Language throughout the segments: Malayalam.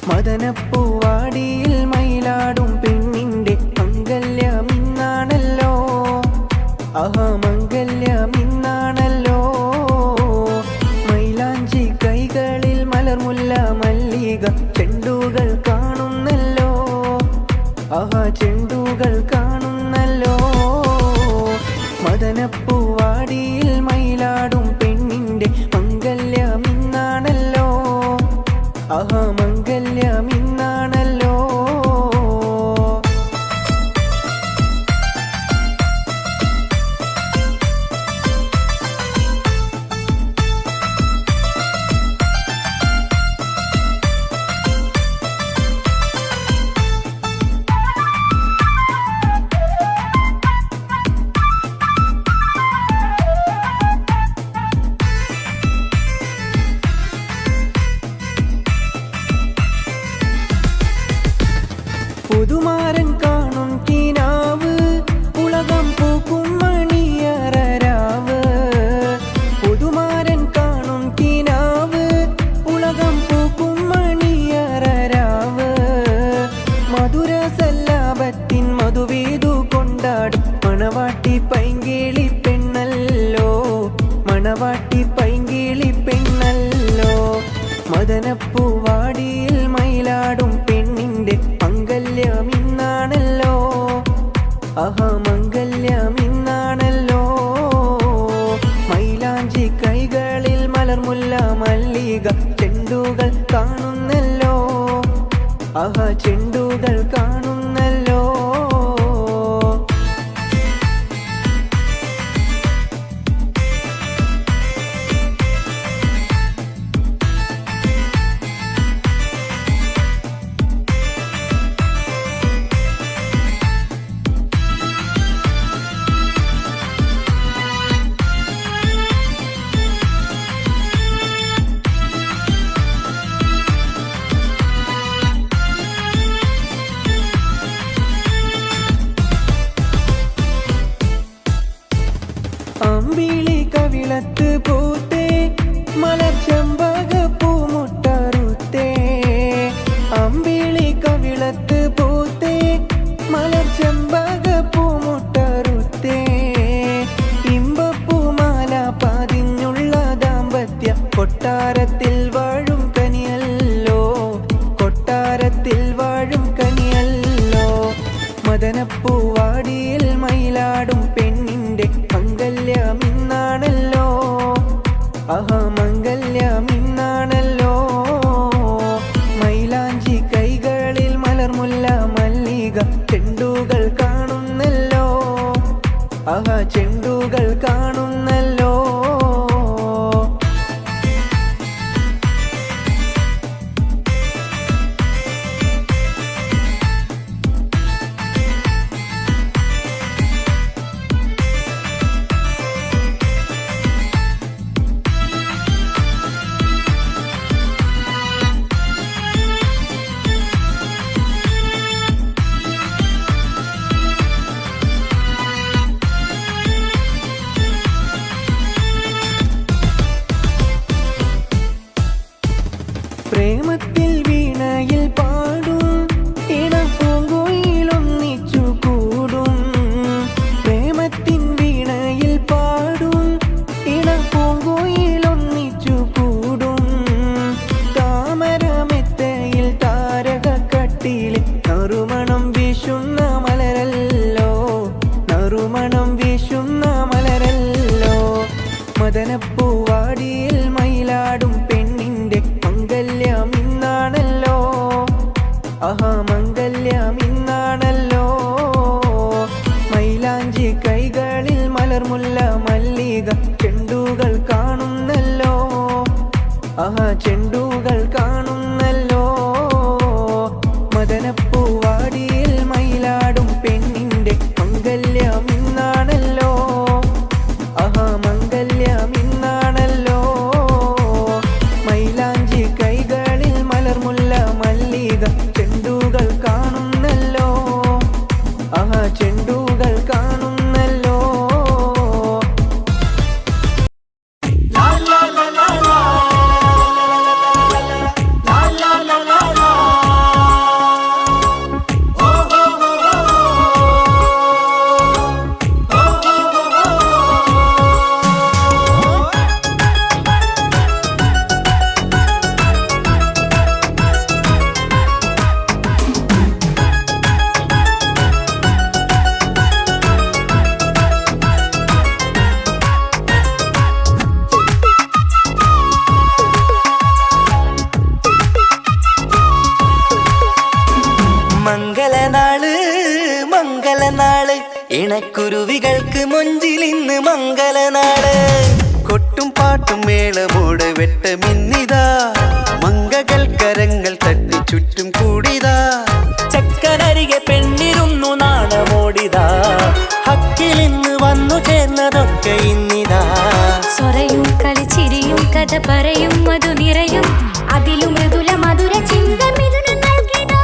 മദനപ്പൂവാടിയിൽ മയിലാടും പെണ്ണിന്റെ മംഗല്യമിന്നാണല്ലോ. ആഹാ മംഗല്യമിന്നാണല്ലോ. മൈലാഞ്ചി കൈകളിൽ മലർമുല്ല മല്ലിക ചെണ്ടുകൾ കാണുന്നല്ലോ. ആഹാ ചെണ്ടുകൾ കാണുന്നല്ലോ. മദനപ്പൂവാടിയിൽ മയിലാടും പെണ്ണിന്റെ മംഗല്യമിന്നാണല്ലോ. ആഹാ മംഗല്യമിന്നാണല്ലോ. പുതുമാരൻ കാണും കിനാവ് ഉലകം പൂക്കും മണിയറരാവ്. പുതുമാരൻ കാണും കിനാവ് ഉലകം പൂക്കും മണിയറരാവ്. മധുര സല്ലാപത്തിൻ മധുവേദു കൊണ്ടാടും മണവാട്ടി പൈങ്കിളി പെണ്ണല്ലോ. മണവാട്ടി പൈങ്കിളി പെണ്ണല്ലോ. മദനപ്പൂവാടിയിൽ മയിലാടും പെണ്ണിന്റെ മംഗല്യമിന്നാണല്ലോ. ആഹാ മംഗല്യമിന്നാണല്ലോ. മൈലാഞ്ചി കൈകളിൽ മലർമുല്ല മല്ലിക ചെണ്ടുകൾ കാണുന്നല്ലോ. ആഹാ ചെണ്ടുകൾ കാണുന്നല്ലോ. അമ്പിളി കവിളത്ത് പൂത്തേ മലർച്ചെമ്പക പൂമുട്ടറുത്തേ. അമ്പിളി കവിളത്ത് പൂത്തേ മലർച്ചെമ്പക പൂമുട്ടറുത്തേ. ഇമ്പപ്പൂമാല പതിഞ്ഞുള്ള ദാമ്പത്യ കൊട്ടാരത്തിൽ വാഴും കനിയല്ലോ. കൊട്ടാരത്തിൽ വാഴും കനിയല്ലോ. മദനപ്പൂവാടിയിൽ മയിലാടും പെണ്ണിന്റെ മംഗല്യമിന്നാണല്ലോ. ആഹാ മംഗല്യമിന്നാണല്ലോ. മൈലാഞ്ചി കൈകളിൽ മലർമുല്ല മല്ലിക ചെണ്ടുകൾ കാണുന്നല്ലോ. ആഹാ ചെണ്ടുകൾ കാണുന്നല്ലോ. പ്രേമത്തിൽ വീണയിൽ പാടും ഇണപ്പൂങ്കുയിലൊന്നിച്ചു കൂടും. പ്രേമത്തിൻ വീണയിൽ പാടും ഇണപ്പൂങ്കുയിലൊന്നിച്ചു കൂടും. താമരമെത്തയിൽ താരകക്കട്ടിയിൽ നറുമണം വീശുന്ന മലരല്ലോ. നറുമണം വീശുന്ന മലരല്ലോ. മദനപ്പൂവാടിയിൽ മയിലാടും പെണ്ണിന്റെ മംഗല്യമിന്നാണല്ലോ. ഇണക്കുരുവികൾക്ക് മൊഞ്ചിലിന്ന് മംഗലനാട് കൊട്ടും പാട്ടും മേളമോട് വെട്ടമിന്നിതാ മംഗകൾ കരങ്ങൾ തട്ടി ചുറ്റും കൂടിതാ ചക്കനരികെ പെണ്ണിരുന്നു നാണമോടിതാ ഹക്കിലിന്ന് വന്നു ചേർന്നതൊക്കെ ഇന്നിതാ സ്വറയും കളിച്ചിരിയും കഥ പറയും മധു നിറയും അതിലും മൃദുല മധുര ചിന്ത മിഥുന നൽകിടാ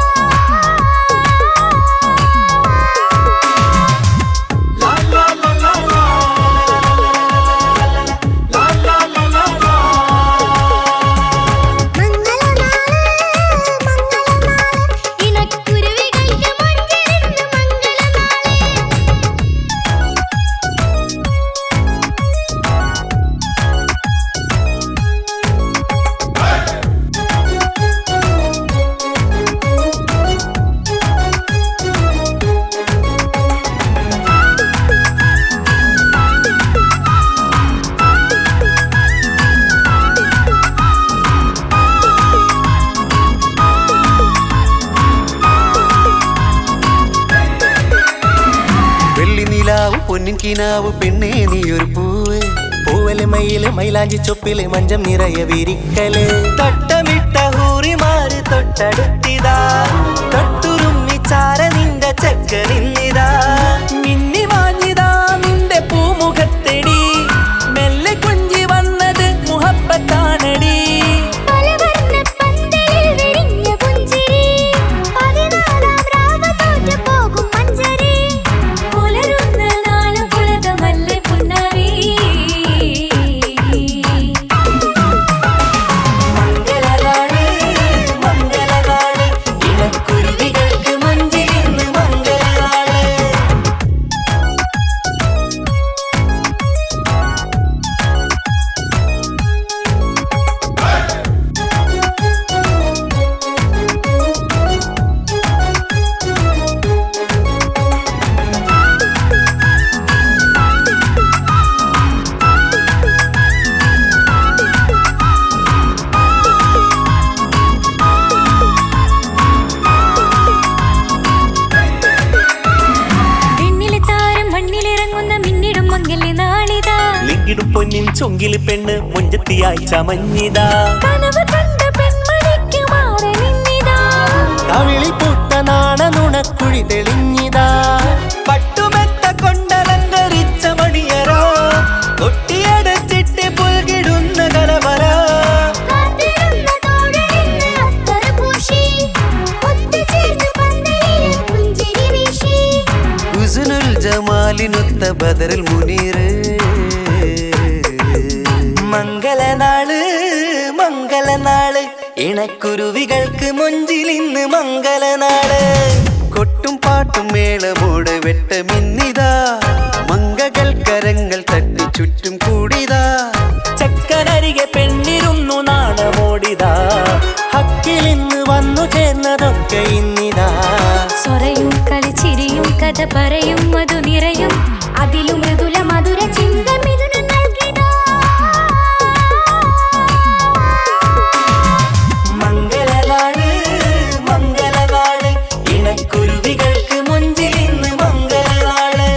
പൊന്നിൻ കിനാവ് പെണ്ണേ നീയൊരു പൂവ് പൂവല് മയില് മൈലാഞ്ചി ചൊപ്പില് മഞ്ചം നിറയെ വിരിക്കല് തൊട്ടമിട്ട ഹൂറിമാര് തൊട്ടടുത്തിതാ തൊട്ടുരുമ്മി ചാര നിന്റെ ചക്കനിന്നിതാ മിന്നി വാഞ്ഞിതാ നിന്റെ പൂമുഖത്തെടി മെല്ലെ കുഞ്ചി വന്നത് മുഹബത്താണടി ിടും പൊന്നിൻ ചൊങ്കില് പെണ്ണ് മുഞ്ചത്തിയായി ചമഞ്ഞിതാ കവിളി പൂത്ത നാണ നുണക്കുഴി തെളിഞ്ഞിതാ പട്ടുമെത്ത കൊണ്ടലങ്കരിച്ച മണിയറോ കൊട്ടിയടച്ചിട്ട് പുൽകിടുന്ന കലവറ ഹുസ്നുൽ ജമാലിനൊത്ത ബദറിൽ മുനീറ് മംഗലനാള് മംഗലനാള് ഇണക്കുരുവികൾക്ക് മൊഞ്ചിലിന്ന് മംഗലനാള് കൊട്ടും പാട്ടും മേളമോട് വെട്ടമിന്നിതാ മംഗകൾ കരങ്ങൾ തട്ടി ചുറ്റും കൂടിതാ ചക്കനരികെ പെണ്ണിരുന്നു നാണമോടിതാ ഹക്കിലിന്ന് വന്നു ചേർന്നതൊക്കെ ഇന്നിതാ സ്വറയും കളിച്ചിരിയും കഥ പറയും മധു നിറയും അതിലും മൃദുല മധുര ചിന്ത മിഥുന നൽകിടാ മംഗലനാള് മംഗലനാള് ഇണക്കുരുവികൾക്ക് മുഞ്ചിലിന്ന് മംഗലനാള്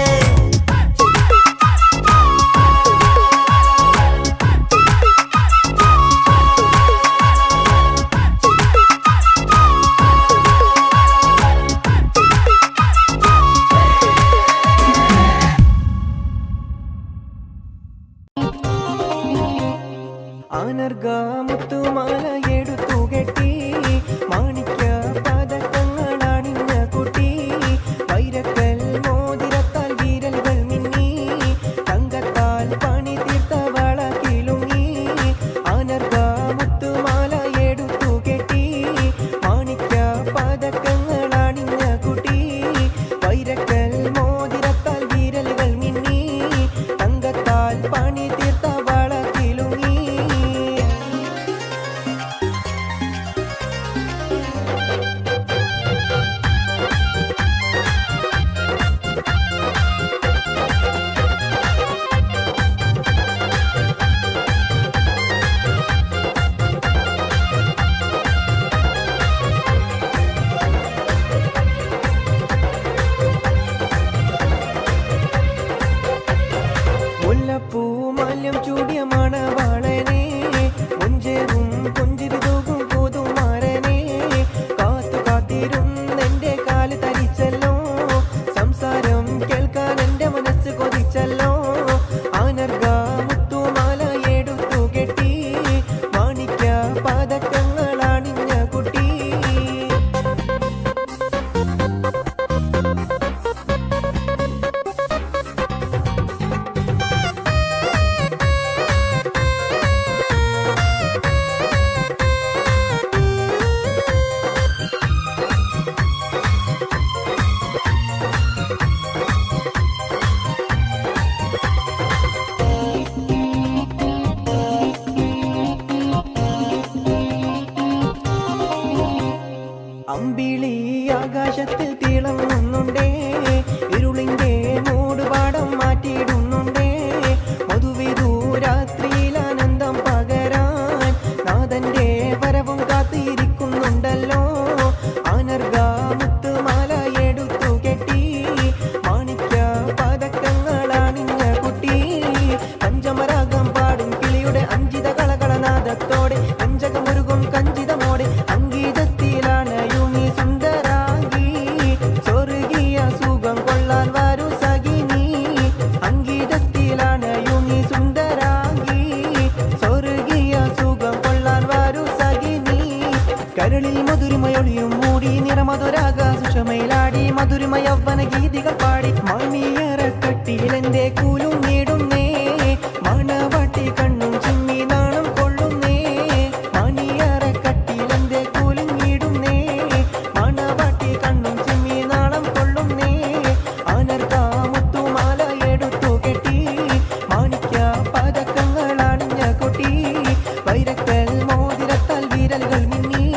അമ്പിളി ആകാശത്തിൽ തിളങ്ങുന്നുണ്ടേ, ഇരുളിന്റെ മൂടുപാടം മാറ്റിയിടുന്നുണ്ടേ. മധുവിധു രാത്രിയിൽ ആനന്ദം പകരാൻ നാഥന്റെ വരവും കാത്തിരിക്കുന്നുണ്ടല്ലോ. ആനർഗ മുത്തുമാല എടുത്തു കെട്ടി മാണിക്യ പതക്കങ്ങൾ അണിഞ്ഞ കുട്ടി. പഞ്ചമരാഗം പാടും കിളിയുടെ അഞ്ചിത കളകളനാദത്തോടെ പഞ്ചകമുരുകും കഞ്ചിതമോടെ അംഗീതത്തിലാണ് യുമി സുന്ദരാംഗി. സ്വർഗീയ സുഖം കൊള്ളാൻ വരൂ സഖിനി. അംഗീതത്തിലാണ് യുമി സുന്ദരാംഗി. സ്വർഗീയ സുഖം കൊള്ളാൻ വരൂ സഖിനി. കരളിൽ മധുരിമയൊളിയും മൂടി നിറമധുരാഗ സുഷമയിലാടി മധുരിമ യൗവന ഗീതികൾ പാടി. മണിയറക്കട്ടിയിൽ എന്റെ കൂലും നേടുന്നേ, മണവാട്ടി കണ്ണും ചിമ്മി നാണം കൊള്ളുന്നേ. മണിയറക്കട്ടിയിൽ എന്റെ കൂലും നേടുന്നേ, മണവാട്ടി കണ്ണും ചിമ്മി നാണം കൊള്ളുന്നേ. അനർഗ മുത്തുമാല എടുത്തു കെട്ടി മാണിക്യ പതക്കങ്ങൾ അണിഞ്ഞ കുട്ടി. വൈരക്കൽ മോതിരത്താൽ വിരലുകൾ മിന്നി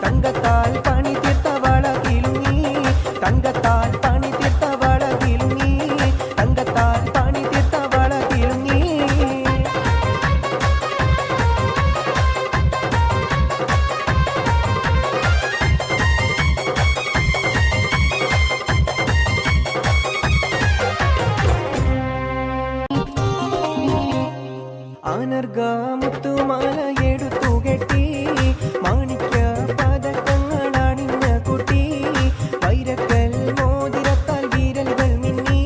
തങ്കത്താൽ പണി തീർത്ത വള കിലുങ്ങി. തങ്കത്താൽ പണി തീർത്ത വള കിലുങ്ങി. തങ്കത്താൽ പണി തീർത്ത വള കിലുങ്ങി. അനർഗ മുത്തുമാല എടുത്തു കെട്ടി മാണിക്യ പതക്കങ്ങൾ അണിഞ്ഞ കുട്ടി. വൈരക്കൽ മോതിരത്താൽ വിരലുകൾ മിന്നി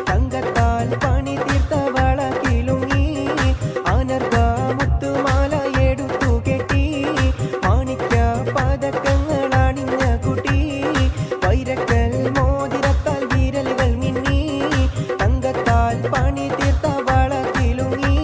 തങ്കത്താൽ പണി തീർത്ത വള കിലുങ്ങി. അനർഗ മുത്തുമാല എടുത്തു കെട്ടി മാണിക്യ പതക്കങ്ങൾ അണിഞ്ഞ കുട്ടി. വൈരക്കൽ മോതിരത്താൽ വിരലുകൾ മിന്നി തങ്കത്താൽ പണി തീർത്ത വള കിലുങ്ങി.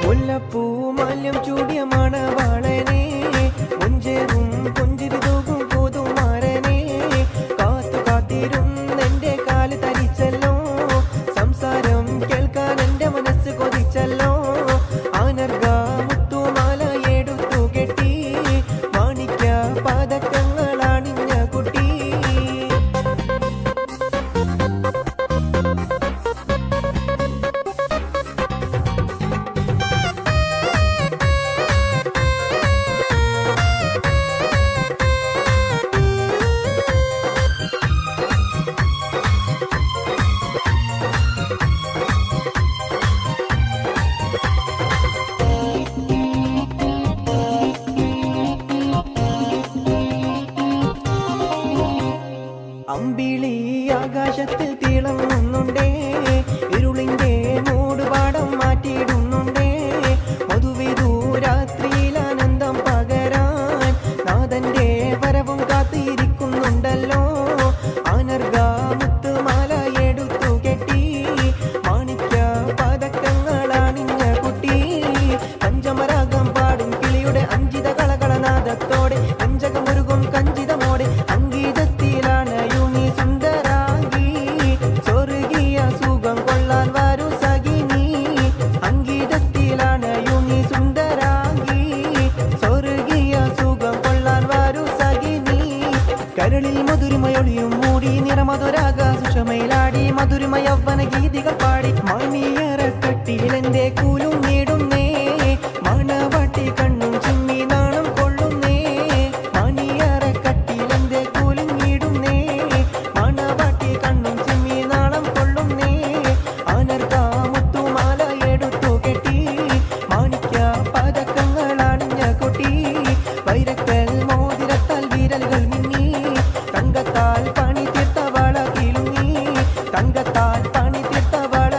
മുല്ലപ്പൂ മാല്യം ചൂടിയ മണവാളനെ, മുഞ്ചേറും പുഞ്ചിരി തൂകും പുതുമാരനെ. കാത്തു കാത്തിരുന്നെന്റെ കാല് തരിച്ചല്ലോ, സംസാരം കേൾക്കാൻ എന്റെ മനസ്സ് കൊതിച്ചല്ലോ. അനർഗ മുത്തുമാല എടുത്തു കെട്ടി മാണിക്യ പതക്കങ്ങൾ അണിഞ്ഞ കുട്ടി. അമ്പിളി ആകാശത്തിൽ തിളങ്ങുന്നുണ്ടേ, ഇരുളിന്റെ മൂടുപാടം മാറ്റിയിടുന്നുണ്ടേ. മധുവിധു രാത്രിയിൽ ആനന്ദം പകരാൻ നാഥന്റെ വരവും കാത്തിരിക്കുന്നുണ്ടല്ലോ. അനർഗ മുത്തുമാല എടുത്തു കെട്ടി മാണിക്യ പതക്കങ്ങൾ അണിഞ്ഞ കുട്ടി. പഞ്ചമരാഗം പാടും കിളിയുടെ അഞ്ചിത കളകളനാദത്തോടെ പഞ്ചകമുരുകും കഞ്ചിതമോടെ അംഗീതത്തിലാണ് യുമി സുന്ദരാംഗി. സ്വർഗീയ സുഖം കൊള്ളാൻ വരൂ സഖിനി. അംഗീതത്തിലാണ് യുമി സുന്ദരാംഗി. സ്വർഗീയ സുഖം കൊള്ളാൻ വരൂ സഖിനി. കരളിൽ മധുരിമയൊളിയും മൂടി നിറമധുരാഗ സുഷമയിലാടി മധുരിമ യൗവന ഗീതികൾ പാടി. മണിയറക്കട്ടിയിൽ എന്റെ കൂലും നേടുന്നേ, മണവാട്ടി കണ്ണും ചിമ്മി നാണം കൊള്ളുന്നേ. മണിയറക്കട്ടിയിൽ എന്റെ കൂലും നേടുന്നേ, മണവാട്ടി കണ്ണും ചിമ്മി നാണം കൊള്ളുന്നേ. അനർഗ മുത്തുമാല എടുത്തു കെട്ടി മാണിക്യ പതക്കങ്ങൾ അണിഞ്ഞ കുട്ടി. വൈരക്കൽ മോതിരത്താൽ വിരലുകൾ മിന്നി തങ്കത്താൽ പണി തീർത്ത വള കിലുങ്ങി. തങ്കത്താൽ പണി തീർത്ത വള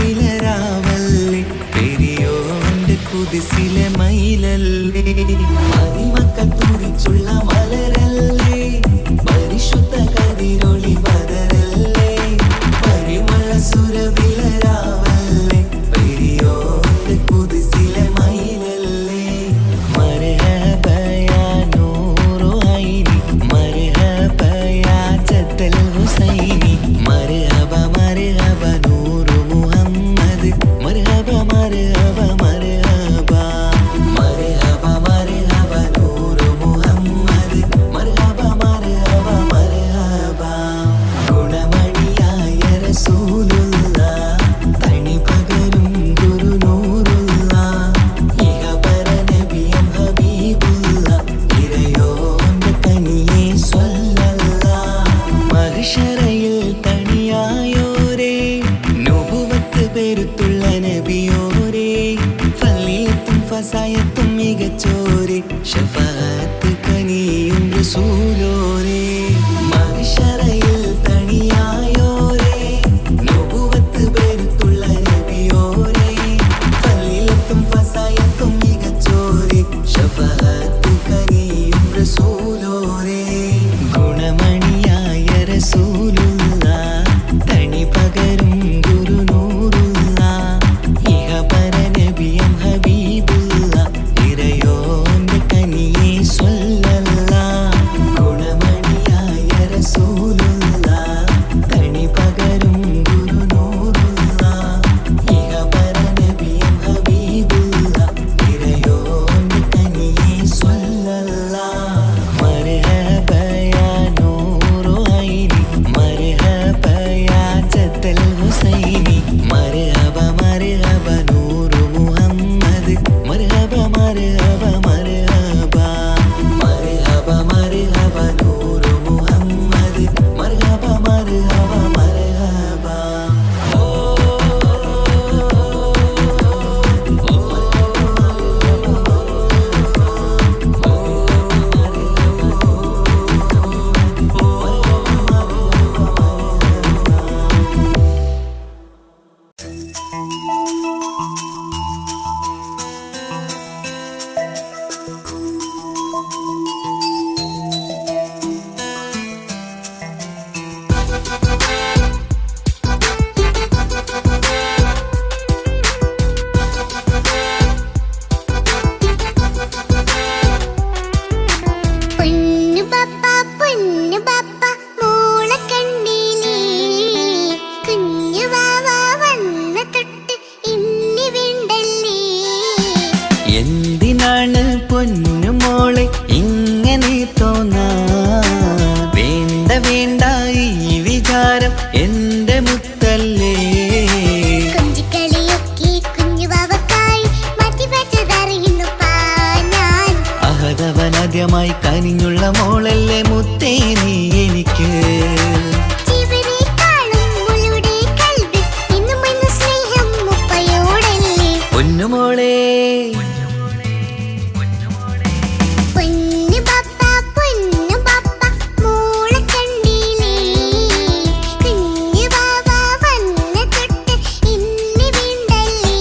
സുരവിലരാവല്ലേ പെരിയോന്റെ കുതിസിലെ മയിലല്ലേ മണിമക്കൾ തുടിച്ചുള്ള മലരല്ലേ പരിശുദ്ധ കതിരൊളി ബദരല്ലേ പരിമള സുരവിലരാവല്ലേ പെരിയോന്റെ കുതിസിലെ മയിലല്ലേ മർഹബ യാ നൂറു ഐനി മർഹബ യാ ജദ്ദൽ ഹുസൈനി മർഹബ മർഹബ നൂറു മുഹമ്മദ് മർഹബ മർഹബ മർഹബ മർഹബ മർഹബ നൂറു മുഹമ്മദ് മർഹബ മർഹബ മർഹബ ഗുണമണിയായ റസൂലുള്ള തണി പകരും ഗുരുനൂറുള്ള ഇഹപര നബിയും ഹബീബുള്ള ഇറയോന്റെ കനിയേ സ്വല്ലല്ലാഹ് മഹ്ശറയിൽ തണിയായോരേ നുബുവത്ത് പെരുത്തുള്ള നബിയോരേ ഫളീലത്തും ഫസായത്തും മികച്ചോരേ ശഫാഅത്ത് കനിയും റസൂലോരേ മഹ്ശറയിൽ തണിയായോരേ നുബുവത്ത് പെരുത്തുള്ള നബിയോരേ ഫളീലത്തും ഫസായത്തും മികച്ചോരേ ശഫാഅത്ത് കനിയും റസൂലോരേ ഗുണമണിയായ റസൂലുള്ള തണി പകരും ഗുരുനൂറുള്ള ഇഹപര നബിയും ഹബീബുള്ള ഇറയോന്റെ കനിയേ സ്വല്ലല്ലാഹ് ഗുണമണിയായ റസൂലുള്ള തണി പകരും ഗുരുനൂറുള്ള ഇഹപര നബിയും ഹബീബുള്ള ഇറയോന്റെ കനിയേ സ്വല്ലല്ലാഹ് മർഹബ യാ നൂറു ഐനി മർഹബ യാ ജദ്ദൽ ഹുസൈനി മർഹബ മർഹബ നൂറു മുഹമ്മദ് മർഹബ മർഹബ മർഹബ മർഹബ മർഹബ നൂറു മുഹമ്മദ് മർഹബ മർഹബ മർഹബ പൊന്നു പപ്പ മോളെ കണ്ടീലേ കുഞ്ഞു വാവ വന്ന തൊട്ട് ഇന്നി വേണ്ടല്ലേ എന്തിനാണ് പൊന്നുമോളെ ഇങ്ങനെ തോന്നാ വേണ്ട വേണ്ട ഈ വിചാരം എന്റെ മുത്തല്ലേ കൊഞ്ചിക്കളിയൊക്കെ കുഞ്ഞു വാവക്കായി മാറ്റി വെച്ചതറിയുന്നു ഞാൻ അഹതവനാദ്യമായി കനിഞ്ഞുള്ള മോളല്ലേ മുത്തേ നീ എനിക്ക് ജീവനേക്കാളും മുളുടെ കൽബിൽ ഇന്നും ഇന്ന് സ്നേഹം മുപ്പയോടല്ലേ പൊന്നുമോളെ പൊന്നു പപ്പ മോളെ കണ്ടീലേ കുഞ്ഞു വാവ വന്ന തൊട്ട് ഇന്നി വേണ്ടല്ലേ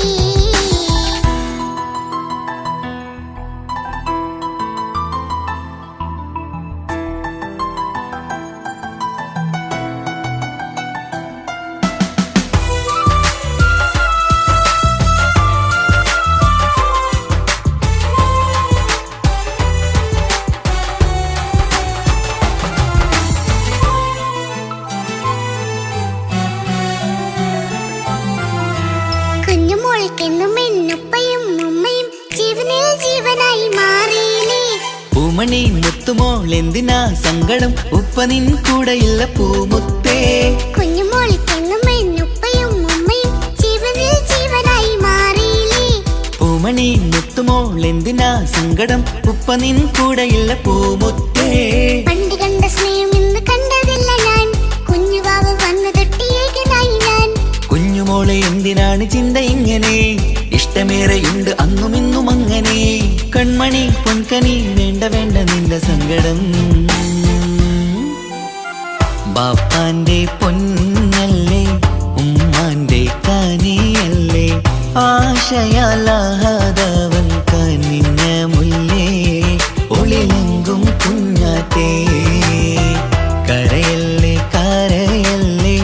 കുഞ്ഞുമോൾക്കെന്നും എന്നുപ്പയും ഉമ്മയും ജീവനിൽ ജീവനായി മാറിയില്ലേ പൂമണി മുത്തുമോൾ എന്തിനാ സങ്കടം ഉപ്പ നിൻ കൂടെയില്ല പൂമുത്തേ കുഞ്ഞുമോൾക്കെന്നും എന്നുപ്പയും ഉമ്മയും ജീവനിൽ ജീവനായി മാറിയില്ലേ പൂമണി മുത്തുമോൾ എന്തിനാ സങ്കടം ഉപ്പ നിൻ കൂടെയില്ല പൂമുത്തേ പണ്ട് കണ്ട സ്നേഹം ഇന്ന് കണ്ടതില്ല ഞാൻ കുഞ്ഞുവാവ വന്ന തൊട്ടിയേകനായി ഞാൻ കുഞ്ഞുമോളെ എന്തിനാണ് ചിന്ത ഇങ്ങനെ ഇഷ്ടമേറെയുണ്ട് അന്നും ഇന്നും അങ്ങനെ കൺമണി പൊൻകനി വേണ്ട വേണ്ട നിന്റെ സങ്കടം ബാപ്പാന്റെ പൊന്നല്ലേ ഉമ്മാന്റെ കനിയ ആശയാലാഹതവൻ കനിഞ്ഞ മുല്ലേ ഒളിലെങ്കും കുഞ്ഞാറ്റേ കരയല്ലേ കരയല്ലേ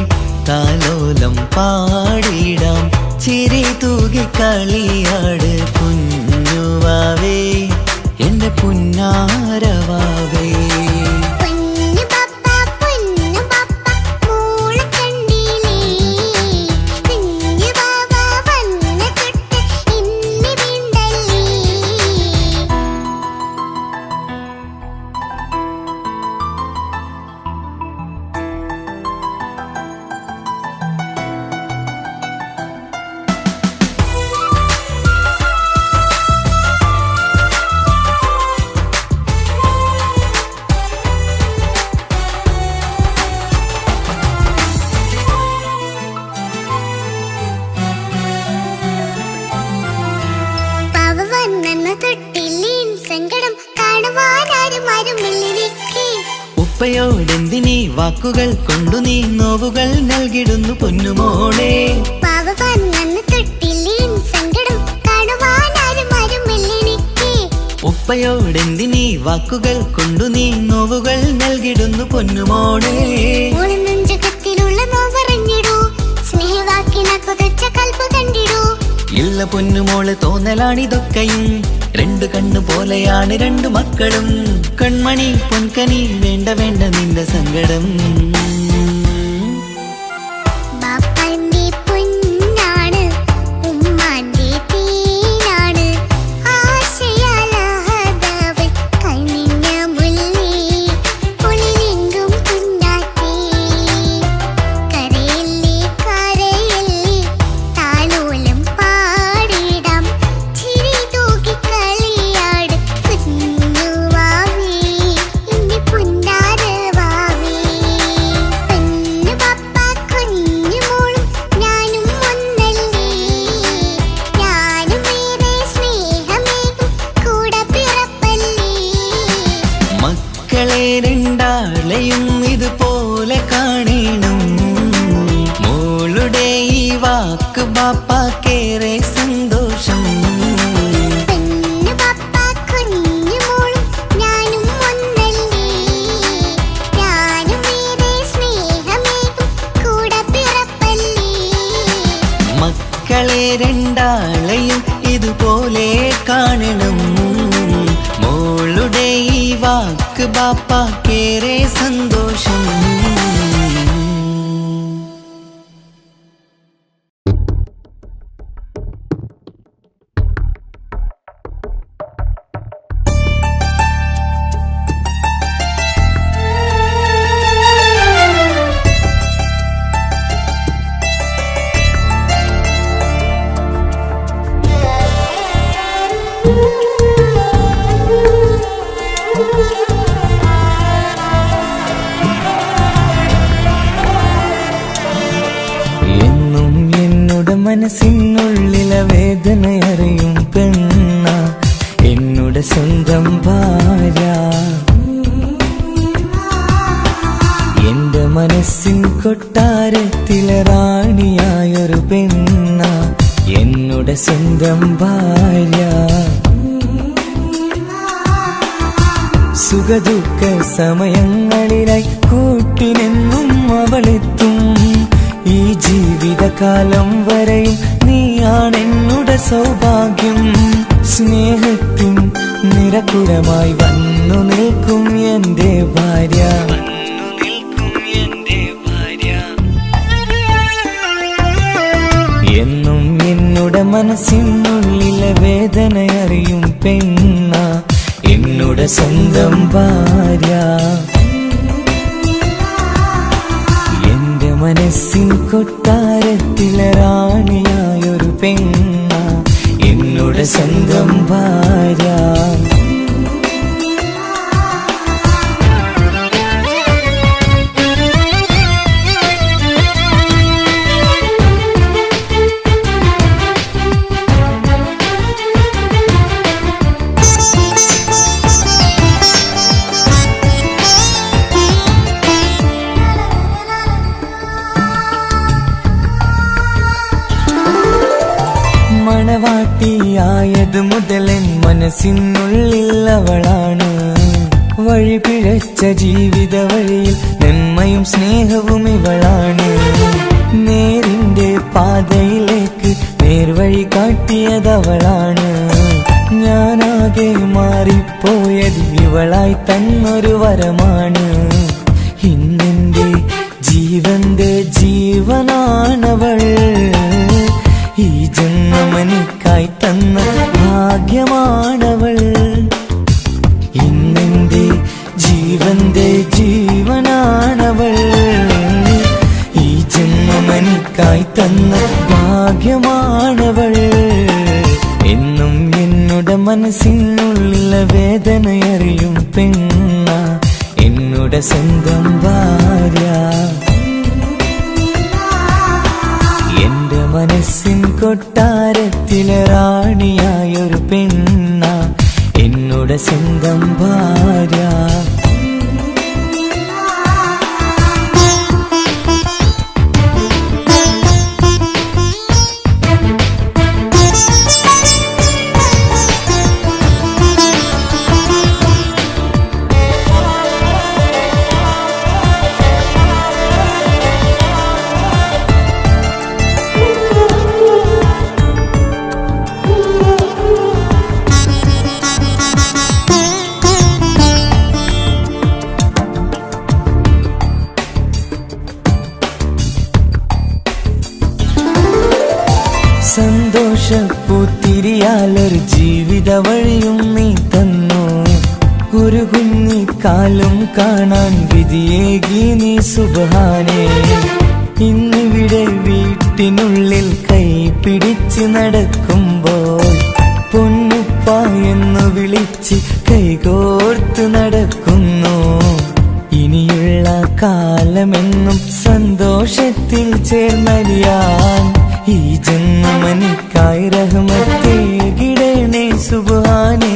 താലോലം പാടിടാം ചിരി തൂകി കളിയാട് കുഞ്ഞുവാവേ എന്റെ പുന്നാരവാവേ ഉപ്പയോടെന്തിനീ വാക്കുകൾ കൊണ്ടു നീ നോവുകൾ നൽകിടുന്നു പൊന്നുമോളെ ഉപ്പയോടെന്തിനീ വാക്കുകൾ കൊണ്ടു നീ നോവുകൾ നൽകിടുന്നു പൊന്നുമോളെ ഇല്ല പൊന്നുമോള് തോന്നലാണിതൊക്കെയും രണ്ടു കണ്ണു പോലെയാണ് രണ്ടു മക്കളും കൺമണി പൊൻകനി വേണ്ട വേണ്ട നിന്റെ സങ്കടം രണ്ടാളെയും ഇതുപോലെ കാണണം മോളുടെ ഈ വാക്ക് ബാപ്പാക്കേറെ സന്തോഷം മക്കളെ രണ്ടാളെയും ഇതുപോലെ കാണണം മോളുടെ ഈ വാക്ക് ബാപ്പാക്കേറെ സന്തോഷം മനസ്സിനുള്ളിലെ വേദനയറിയും പെണ്ണ എന്നുടെ സ്വന്തം ഭാര്യ എന്റെ മനസ്സിൻ കൊട്ടാരത്തിലെ റാണിയായൊരു പെണ്ണ എന്നുടെ സ്വന്തം ഭാര്യ സുഖദുഃഖ സമയങ്ങളിലായി കൂട്ടിനെന്നും അവളെത്തും ഈ ജീവിതകാലം വരെയും നീയാണെന്നുടെ സൗഭാഗ്യം സ്നേഹത്തിൻ നിറകുടമായി വന്നു നിൽക്കും എന്റെ ഭാര്യ എന്നും എന്നുടെ മനസ്സിനുള്ളിലെ വേദനയറിയും പെണ്ണ എന്നുടെ സ്വന്തം ഭാര്യ മനസ്സിൻ കൊട്ടാരത്തിലെ റാണിയായൊരു പെണ്ണ എന്നുടെ സ്വന്തം ഭാര്യ മണവാട്ടിയായത് മുതലൻ മനസ്സിനുള്ളിൽ അവളാണ്. വഴി പിഴച്ച ജീവിത വഴിയിൽ നന്മയും സ്നേഹവും ഇവളാണ്. നേരിന്റെ പാതയിലേക്ക് നേർവഴി കാട്ടിയതവളാണ്. ഞാനാകെ മാറിപ്പോയത് ഇവളായി തന്നൊരു വരമാണ്. ഇന്നെന്റെ ജീവന്റെ ജീവനാണവൾ. ഈ ജന്മമെനിക്കായി തന്ന ഭാഗ്യമാണവൾ. ഇന്നെന്റെ ജീവന്റെ ജീവനാണവൾ. ഈ ജന്മമെനിക്കായി തന്ന ഭാഗ്യമാണവൾ. എന്നും എന്നുടെ മനസ്സിനുള്ളിലെ വേദനയറിയും പെണ്ണ എന്നുടെ സ്വന്തം ഭാര്യ. എന്റെ മനസ്സിൻ കൊട്ടാരത്തിലെ റാണിയായൊരു പെണ്ണ എന്നുടെ സ്വന്തം ഭാര്യ. സന്തോഷപ്പൂത്തിരിയാലൊരു ജീവിത വഴിയും നീ തന്നു. ഒരു കുഞ്ഞിക്കാലും കാണാൻ വിധിയേകി നീ സുബ്ഹാനേ. ഇന്നിവിടെ വീട്ടിനുള്ളിൽ കൈ പിടിച്ച് നടക്കുമ്പോൾ പൊന്നുപ്പ എന്ന് വിളിച്ച് കൈകോർത്ത് നടക്കുന്നു. ഇനിയുള്ള കാലമെന്നും സന്തോഷത്തിൽ ചേർന്നലിയാൻ ഈ ജന്മനിക്കായി റഹ്മത്തേകിടണേ സുബ്ഹാനേ.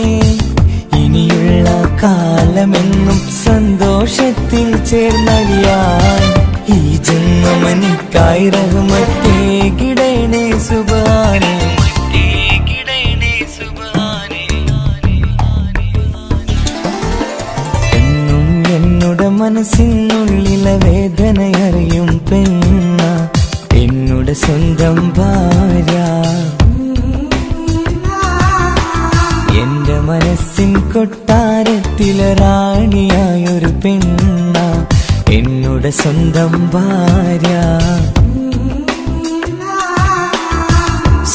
ഇനിയുള്ള കാലമെന്നും സന്തോഷത്തിൽ ചേർന്നലിയാൻ ഈ ജന്മനിക്കായി റഹ്മത്തേകിടണേ സുബ്ഹാനേ. എന്നും എന്നുടെ മനസ്സിനുള്ളിലെ വേദനയറിയും പെണ്ണ എന്നുടെ സ്വന്തം ഭാര്യ. എന്റെ മനസ്സിൻ കൊട്ടാരത്തിലെ റാണിയായൊരു പെണ്ണ എന്നുടെ സ്വന്തം ഭാര്യ.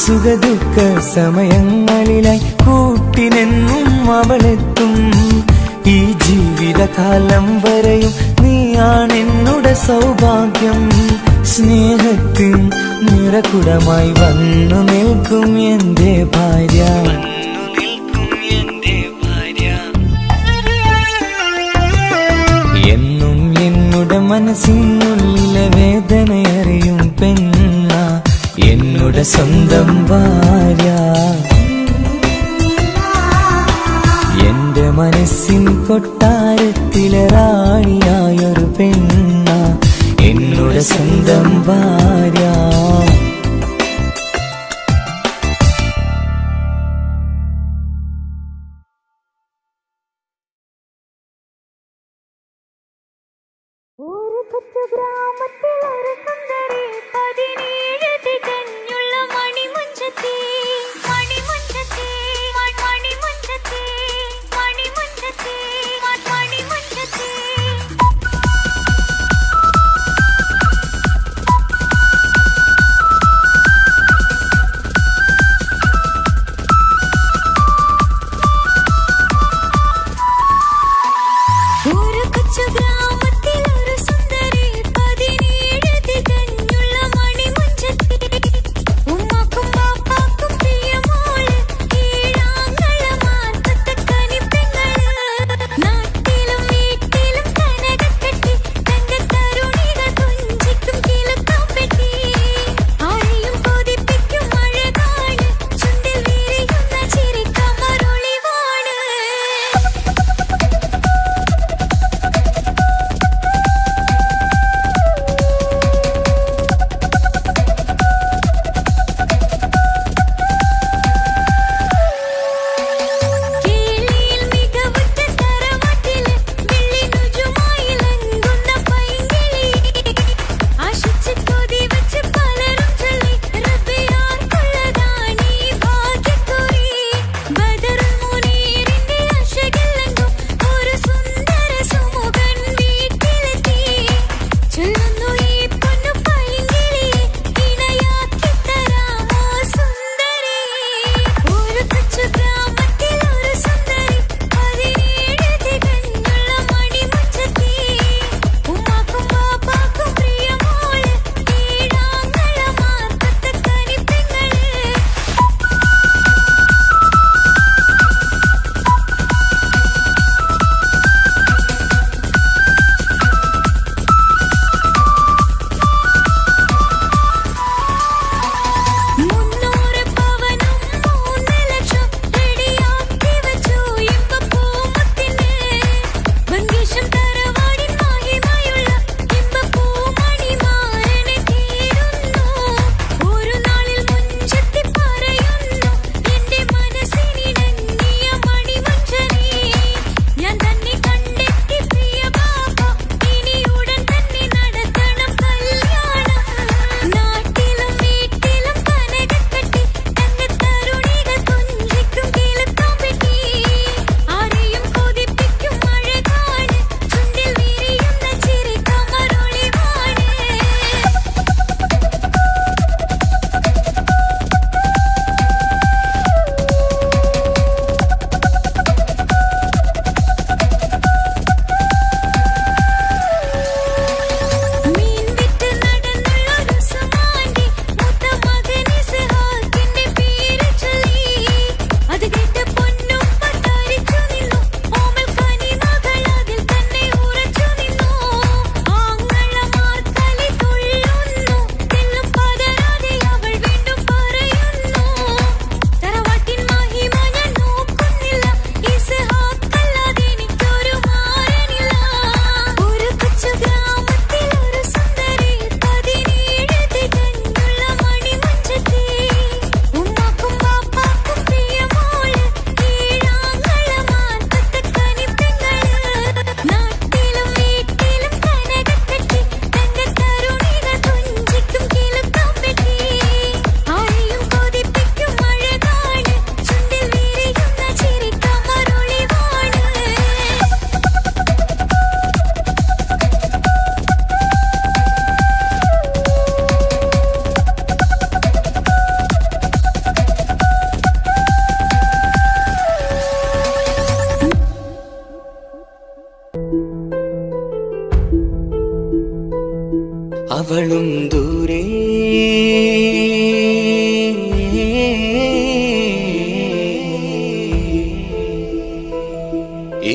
സുഖദുഃഖ സമയങ്ങളിലായി കൂട്ടിനെന്നും അവളെത്തും. ഈ ജീവിതകാലം വരെയും നീയാണെന്നുടെ സൗഭാഗ്യം. സ്നേഹത്തിൻ നിറകുടമായി വന്നു നിൽക്കും എന്റെ ഭാര്യ. എന്നും എന്നുടെ മനസ്സിനുള്ളിലെ വേദനയറിയും പെണ്ണ എന്നുടെ സ്വന്തം ഭാര്യ. എന്റെ മനസ്സിൻ കൊട്ടാരത്തിലെ റാണിയായൊരു പെണ്ണ എന്നുടെ സ്വന്തം ഭാര്യ. ഒരു കൊച്ചു ഗ്രാമത്തിൽ ഒരു സുന്ദരി 17 തികഞ്ഞുള്ള മണിമുഞ്ചത്തി മണിമുഞ്ചത്തി മണിമുഞ്ചത്തി മണിമുഞ്ചത്തി മണിമുഞ്ചത്തി.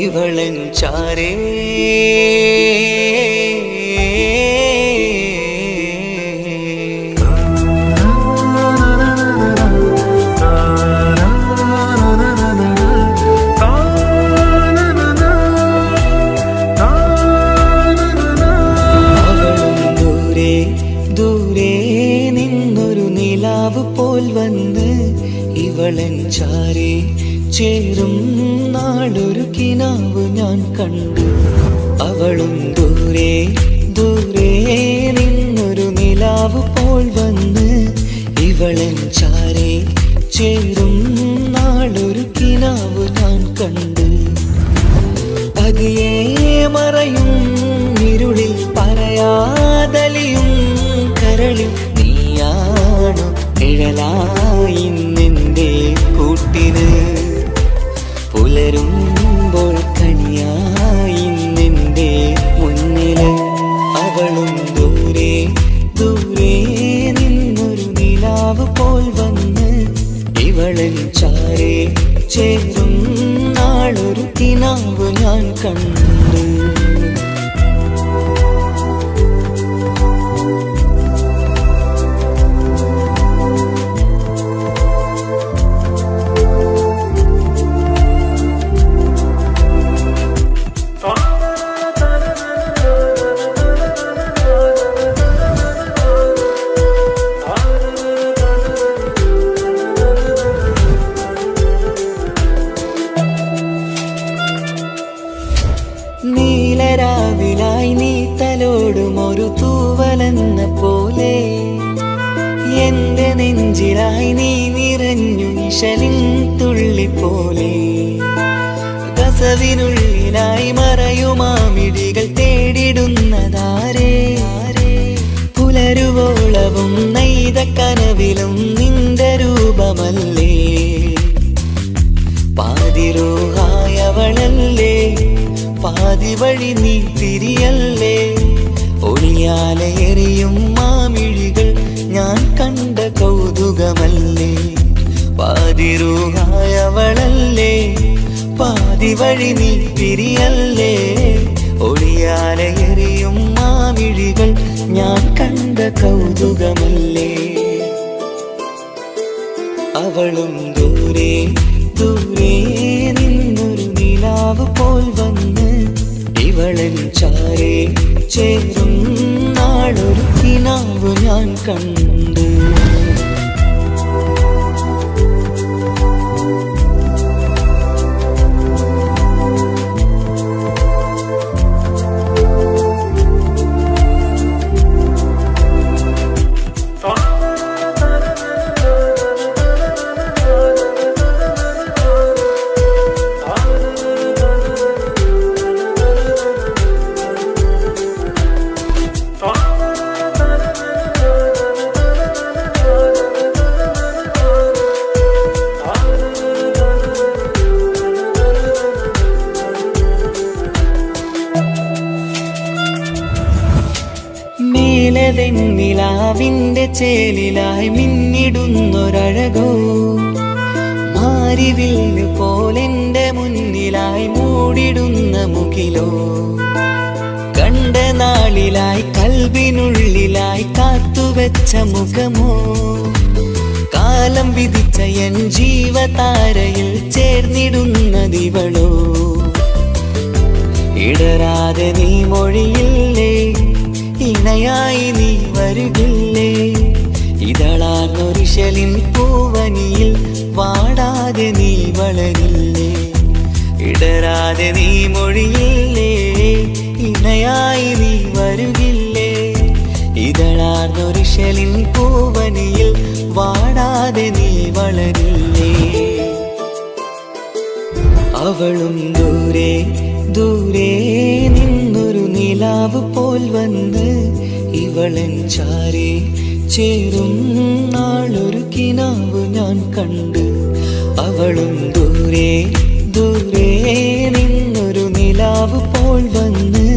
ഇവളൻ ചാരേ പോൽ വന്ന് ഇവളൻ ചാരേ ചേരും നാളൊരു കിനാവ് ഞാൻ കണ്ടു. അവളും ദൂരെ ദൂരെ നിന്നൊരു നിലാവ് പോൽ വന്ന് ഇവളൻ ചാരേ ചേരും നാളൊരു കിനാവ് ഞാൻ കണ്ടു. പതിയെ മറയും ഇരുളിൽ പറയാതലിയും കരളിൽ നീയാണു നിഴലായി നിന്റെ കൂട്ടിന്. പുലരുമ്പോൾ കണിയായി നിന്റെ മുന്നില്. അവളും ദൂരെ ദൂരെ നിന്നൊരു നിലാവ് പോൽ വന്ന് ഇവളൻ ചാരേ ചേരും നാളൊരു കിനാവ് ഞാൻ കണ്ടു. നീലരാവിലായി നീ തലോടും ഒരു തൂവലെന്ന പോലെ എന്റെ നെഞ്ചിലായി നീ നിറഞ്ഞു നിശലിൻ തുള്ളി പോലെ. കസവിനുള്ളിലായി മറയുമാമിടികൾ തേടിടുന്നതാരേ. പുലരുവോളവും നെയ്ത കനവിലും നിന്റെ രൂപമല്ലേ. പാതിരോഹായവളല്ലേ പാതി വഴി നീ തിരിയല്ലേ. ഒളിയാലെ എറിയും മാമിഴികൾ ഞാൻ കണ്ട കൗതുകമല്ലേ. പാതിരൂഹായവളല്ലേ പാതി വഴി നീ തിരിയല്ലേ. ഒളിയാലെ എറിയും മാമിഴികൾ ഞാൻ കണ്ട കൗതുകമല്ലേ. അവളും ദൂരെ ദൂരെ നിന്നൊരു നിലാവ് പോൽ വന്ന് ഇവളൻ ചാരേ ചേരും നാളൊരു കിനാവ് ഞാൻ കണ്ടു. നിലാവിന്റെ ചേലിലായി മിന്നിടുന്നൊരഴകോ. മാരിവില്ല് പോലെന്റെ മുന്നിലായി മൂടിടുന്ന മുകിലോ. കണ്ട നാളിലായി കൽബിനുള്ളിലായി കാത്തുവെച്ച മുഖമോ. കാലം വിധിച്ച എൻ ജീവതാരയിൽ ചേർന്നിടുന്നതിവളോ. ഇടരാതെ നീ മൊഴിയില്ലേ ഇണയായി നീ വരുകില്ലേ. ഇതളാർന്നൊരിശലിൻ പൂവനിയിൽ വാടാതെ നീ വളരില്ലേ. ഇടരാതെ നീ മൊഴിയില്ലേ ഇണയായി നീ വരുകില്ലേ. ഇതളാർന്നൊരിശലിൻ പൂവനിയിൽ വാടാതെ നീ വളരില്ലേ. അവളും ദൂരെ ദൂരെ നിന്നൊരു നിലാവ് പോൽ വന്ന് ഇവളൻ ചാരേ ചേരും നാളൊരു കിനാവ് ഞാൻ കണ്ടു. അവളും ദൂരെ ദൂരെ നിന്നൊരു നിലാവ് പോൽ വന്ന്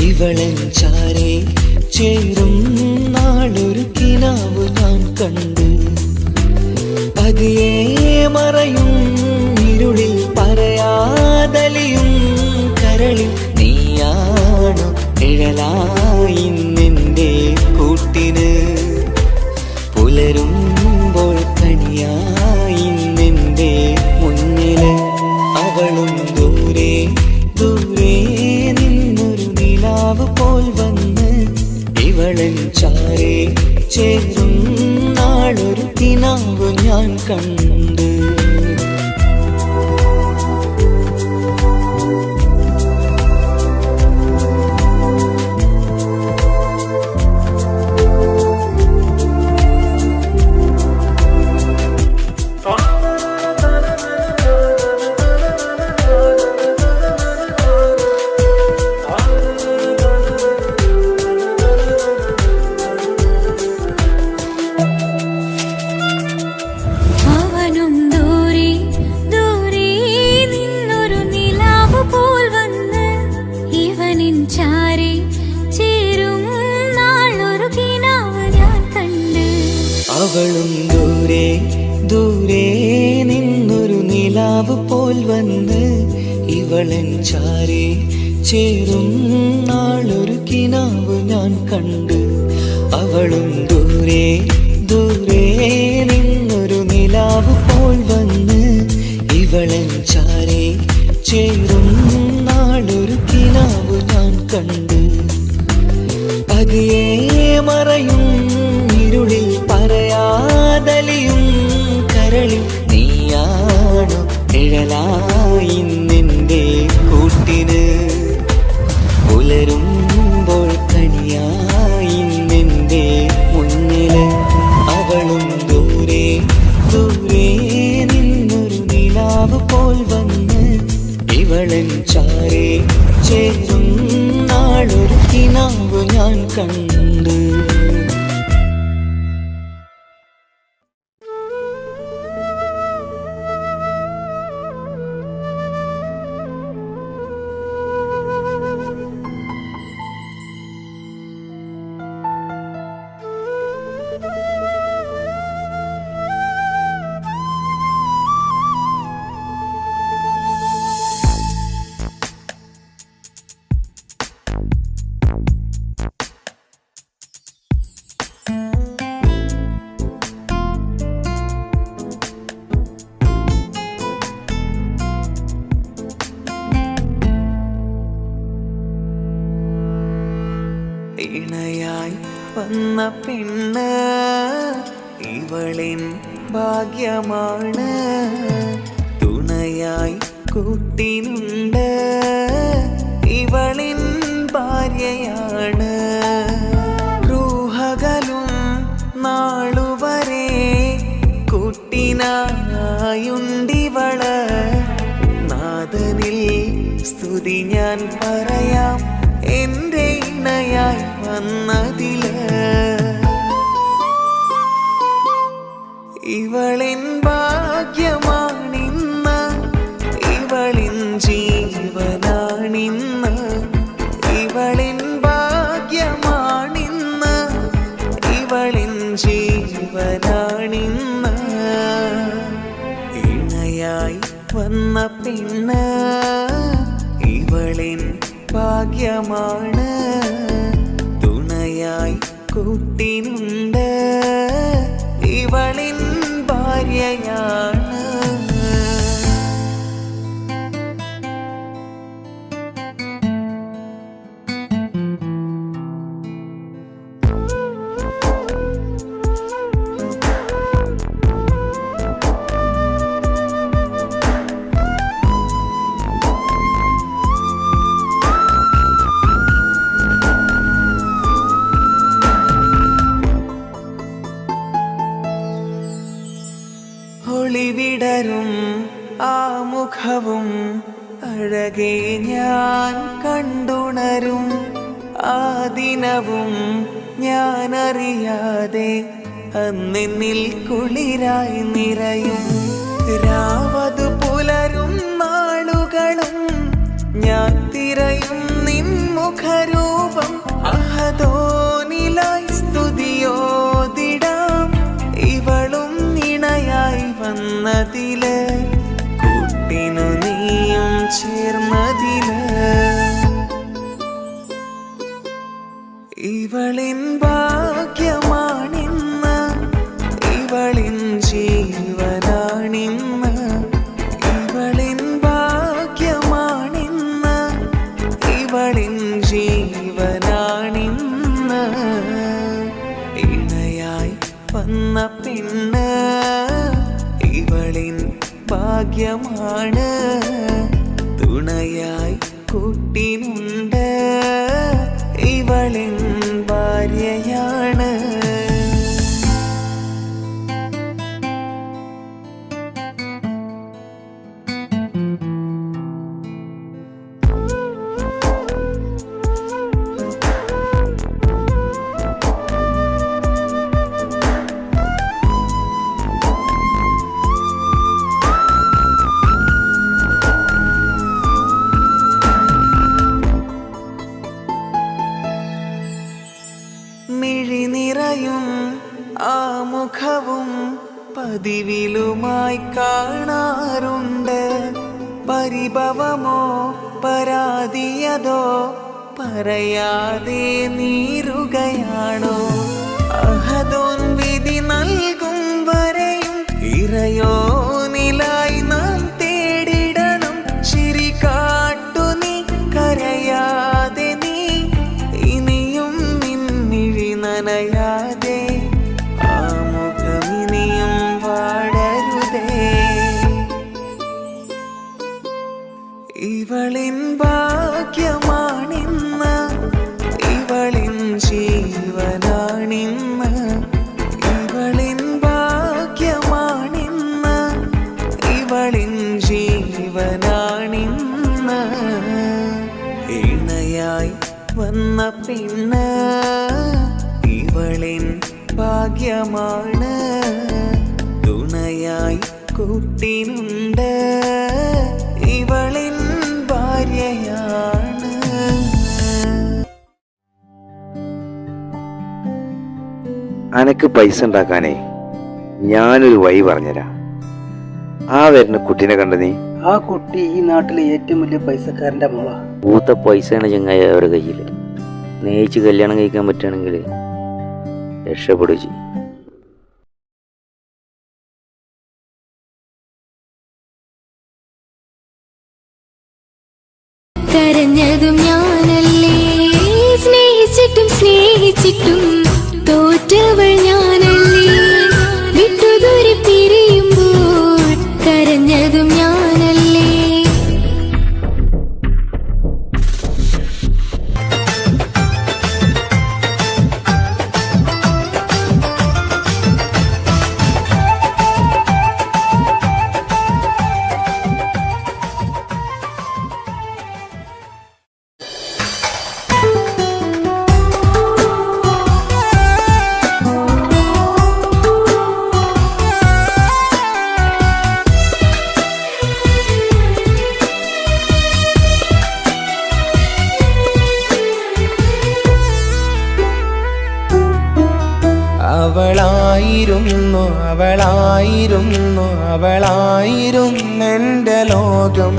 ഇവളൻ ചാരേ ചേരും നാളൊരു കിനാവ് ഞാൻ കണ്ടു. പതിയെ മറയും ഇരുളിൽ പറയാതലിയും നിഴലായി നിന്റെ കൂട്ടിന് പുലരുമ്പോൾ കണിയായി നിന്റെ മുന്നില് അവളും ദൂരെ ദൂരെ നിന്നൊരു നിലാവ് പോൽ വന്ന് ഇവളൻ ചാരെ ചേരും നാളൊരു കിനാവ് ഞാൻ കണ്ട് അവളും ദൂരെ ദൂരെ നിന്നൊരു നിലാവ് പോൽ വന്ന് ഇവളൻ ചാരെ ചേരും നാളൊരു കിനാവ് ഞാൻ കണ്ട് അവളും ദൂരെ ദൂരെ നിന്നൊരു നിലാവ് പോൽ വന്ന് ഇവളൻ ചാരെ ചേരും നാളൊരു കിനാവ് ഞാൻ കണ്ട് പതിയെ മറയും ഇരുളിൽ പറയാതലിയും കരളിൽ നീയാണു നിഴലായി നിന്റെ കൂട്ടിന് പുലരുമ്പോൾ കണിയായി നിന്റെ മുന്നില് അവളും ദൂരെ ദൂരെ നിന്നൊരു നിലാവ് പോൽ വന്ന് ഇവളൻ ചാരെ ചേരും നാളൊരു കിനാവ് ഞാൻ കണ്ട് ഇണയായി വന്ന പെണ്ണ് ഇവളിൻ ഭാഗ്യമാണ് തുണയായി കൂട്ടിനുണ്ട് ഇവളിൻ ഭാര്യയാണ് റൂഹകലും നാളുവരെ കൂട്ടിനായുണ്ടിവള് നാദനിൽ സ്തുതി ഞാൻ പറയാം എന്റെ ഇണയായി വന്നതില് ഇവളിൻ ഭാഗ്യമാണിന്ന് ഇവളിൻ ജീവനാണിന്ന് ഇവളിൻ ഭാഗ്യമാണിന്ന് ഇവളിൻ ജീവനാണിന്ന് ഇണയായി വന്ന പെണ്ണ് ഇവളിൻ ഭാഗ്യമാണ് തുണയായി കൂട്ടിനുണ്ട് ഇവളിൻ ഭാര്യയാണ് ഒളിവിടരും ആ മുഖവും അഴകെ ഞാൻ കണ്ടുണരും ആ ദിനവും ഞാനറിയാതെ അന്നെന്നിൽ കുളിരായി നിറയും രാവതു പുലരും നാളുകളും ഞാൻ തിരയും നിൻ മുഖരൂപം അഹദോനിലായി സ്തുതിയോതിടാം ഇവളും ഇണയായി വന്നതില് കൂട്ടിനു നീയും ചേർന്നതില് ഭാഗ്യമാണ് തുണയായി കൂട്ടിനുണ്ട് ഇവളിൻ ഭാര്യയാണ് മിഴിനിറയും ആ മുഖവും പതിവിലുമായി കാണാറുണ്ട് പരിഭവമോ പരാതിയതോ പറയാതെ നീറുകയാണോ അഹദോൻ വിധി നൽകും വരെയും ഇറയോനിലായി നാം തേടിടണം ചിരി കാട്ടു നീ കരയാതെ നീ ഇനിയും നിൻമിഴി നനയാതെ ആ മുഖമിനിയും വാടരുതേ ഇവളിൻ ഭാഗ്യമാണിന്ന് ഇവളിൻ ജീവനാണിന്ന് ഇവളിൻ ഭാഗ്യമാണിന്ന് ഇവളിൻ ജീവനാണിന്ന് ഇണയായി വന്ന പെണ്ണ് ഇവളിൻ ഭാഗ്യമാണ് തുണയായി കൂട്ടിനുണ്ട് ഇവളിൻ ഭാര്യയാണ് അനക്ക് പൈസ ഉണ്ടാക്കാനേ ഞാനൊരു വഴി പറഞ്ഞുതരാം. ആ വരുന്ന കുട്ടീനെ കണ്ട നീ? ആ കുട്ടി ഈ നാട്ടിലെ ഏറ്റവും വലിയ പൈസക്കാരന്റെ മോള. പൂത്ത പൈസയാണ് ചങ്ങായി അവരുടെ കയ്യിൽ. സ്നേഹിച്ച് കല്യാണം കഴിക്കാൻ പറ്റുകയാണെങ്കിൽ രക്ഷപ്പെടുക ചെയ്യും. കരഞ്ഞതും ഞാനല്ലേ സ്നേഹിച്ചിട്ടും സ്നേഹിച്ചിട്ടും തോറ്റവൾ ഞാനല്ലേ വിട്ടുദൂരെ പിരിയുമ്പോൾ കരഞ്ഞതും ഞാനല്ലേ അവളായിരുന്നു അവളായിരുന്നു അവളായിരുന്നെൻ്റെ ലോകം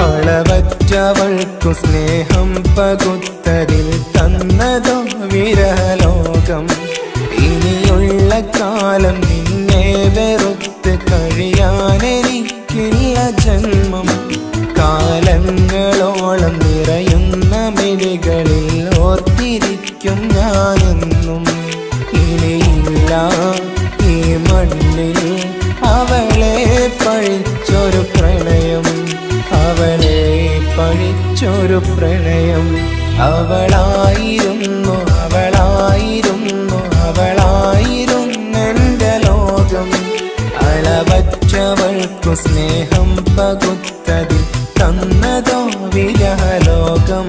അളവറ്റവൾക്കു സ്നേഹം പകുത്തതിൽ തന്നതോ വിരഹലോകം ഇനിയുള്ള കാലം നിന്നെ വെറുത്ത് കഴിയാനെനിക്കില്ല ജന്മം കാലങ്ങളോളം നിറയുന്ന മിഴികളിൽ ഓർത്തിരിക്കും ഞാനെന്നും ഇനിയില്ല ഈ മണ്ണിൽ അവളെ പഴിച്ചൊരു പ്രണയം അവളെ പഴിച്ചൊരു പ്രണയം അവളായിരുന്നു അവളായിരുന്നു അവളായിരുന്നെൻ്റെ ലോകം അളവറ്റവൾക്കു സ്നേഹം പകുത്തതിൽ തന്നതോ വിരഹലോകം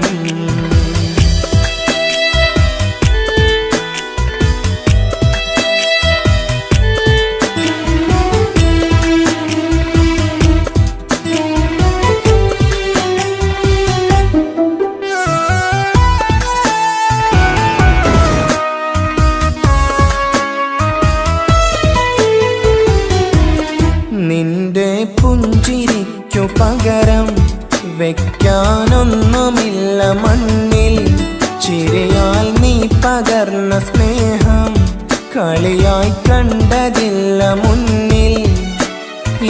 നിന്റെ പുഞ്ചിരിക്കു പകരം വെക്കാനൊന്നുമില്ല മണ്ണിൽ ചിരിയാൽ നീ പകർന്ന സ്നേഹം കളിയായി കണ്ടതില്ല മുന്നിൽ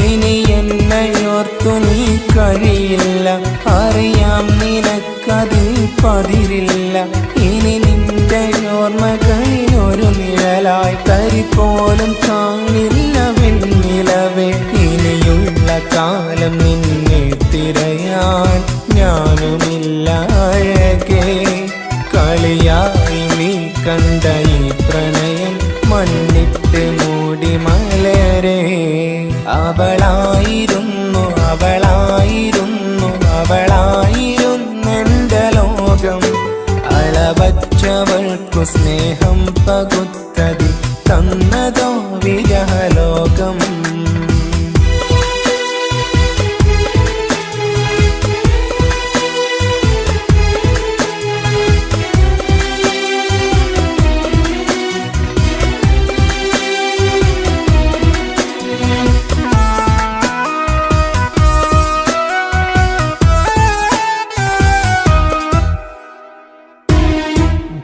ഇനി എന്നയോർത്തു നീ കഴിയില്ല അറിയാം നിനക്കതിൽ പതിരില്ല ഇനി നിന്റെ ഓർമ്മകളിൽ ഒരു നിഴലായി കരി പോലും കാണില്ല വെണ്ണിലവേ ഇനിയുള്ള കാലം നിന്നെ തിരയാൻ ഞാനുമില്ല അഴകേ. കളിയായി നീ കണ്ട ഈ പ്രണയം മണ്ണിട്ട് മൂടി മലരെ. അവളായിരുന്നു അവളായിരുന്നു അവളായിരുന്നെൻ്റെ ലോകം. അളവറ്റവൾക്കു സ്നേഹം പകുത്തതിൽ തന്നതോ വിരഹലോകം.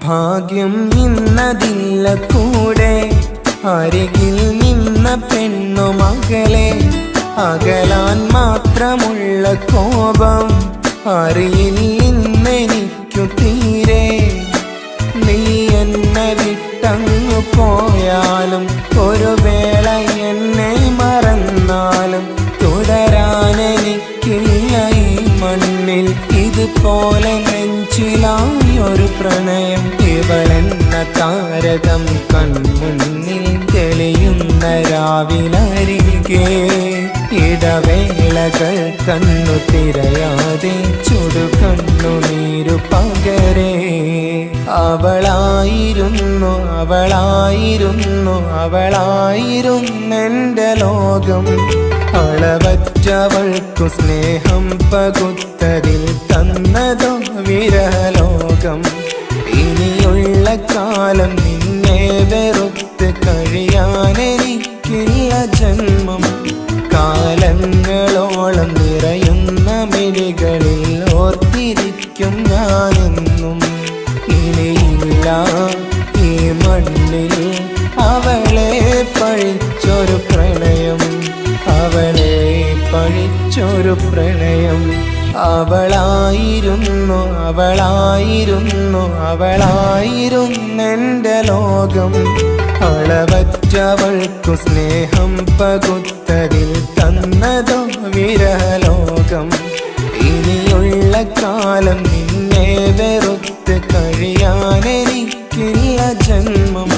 ഭാഗ്യം ഇന്നതില്ല കൂടെ അരികിൽ നിന്ന പെണ്ണു മകളെ. അകലാൻ മാത്രമുള്ള കോപം അറിയില്ലെന്നെനിക്കു തീരെ. നീ എന്നെ വിട്ടങ്ങു പോയാലും ഒരു വേള എന്നെ മറന്നാലും തുടരാനെനിക്കില്ല ഈ മണ്ണിൽ ഇതുപോലെ നെഞ്ചിലായി ഒരു പ്രണയം. ഇവളെന്ന താരകം കൺമുന്നിൽ തെളിയുന്ന രാവിലരികെ. ഇടവേളകൾ കണ്ണു തിരയാതെ ചുടുകണ്ണു നീരു പകരെ. അവളായിരുന്നു അവളായിരുന്നു അവളായിരുന്നെൻ്റെ ലോകം. അളവറ്റവൾക്കു സ്നേഹം പകുത്തതിൽ തന്നതോ വിരഹലോകം. ഇനിയുള്ള കാലം നിന്നെ വെറുത്ത് കഴിയാനെനിക്കില്ല ജന്മം. കാലങ്ങളോളം നിറയുന്ന മിഴികളിൽ ഓർത്തിരിക്കും ഞാനെന്നും. ഇനിയില്ല ഈ മണ്ണിൽ അവളെ പഴിച്ചൊരു പ്രണയം. അവളെ പഴിച്ചൊരു പ്രണയം. അവളായിരുന്നു അവളായിരുന്നു അവളായിരുന്നെൻ്റെ ലോകം. അളവറ്റവൾക്കു സ്നേഹം പകുത്തതിൽ തന്നതോ വിരഹലോകം. ഇനിയുള്ള കാലം നിന്നെ വെറുത്ത് കഴിയാനെനിക്കില്ല ജന്മം.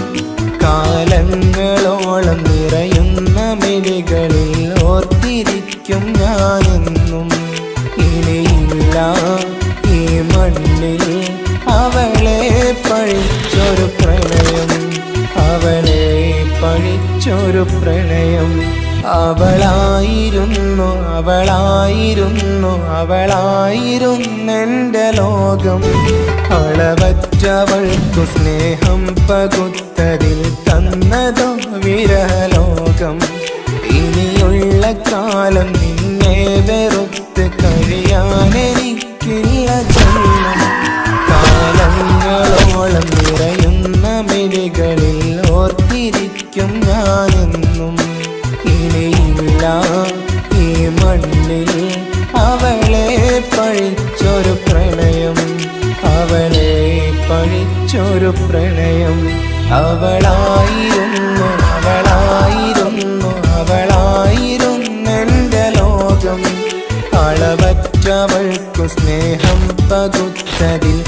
കാലങ്ങളോളം നിറയുന്ന മിഴികളിൽ ഓർത്തിരിക്കും ഞാനെന്നും. ഇനിയില്ല ഈ മണ്ണിൽ അവളെ പഴിച്ചൊരു പ്രണയം. അവളെ പഴിച്ചൊരു പ്രണയം. അവളായിരുന്നു അവളായിരുന്നു അവളായിരുന്നെൻ്റെ ലോകം. അളവറ്റവൾക്കു സ്നേഹം പകുത്തതിൽ തന്നതോ വിരഹലോകം. ഇനിയുള്ള കാലം നിന്നെ വെറുത്ത് കഴിയാനെനിക്കില്ല ജന്മം. കാലങ്ങളോളം നിറയുന്ന മിഴികളിൽ ഓർത്തിരിക്കും ഞാനെന്നും. ഇനിയില്ല ഈ മണ്ണിൽ അവളെ പഴിച്ചൊരു പ്രണയം. അവളെ പഴിച്ചൊരു പ്രണയം. അവളായിരുന്നു അവളായിരുന്നു അവളായിരുന്നെൻ്റെ ലോകം. അളവറ്റവൾക്കു സ്നേഹം പകുത്തതിൽ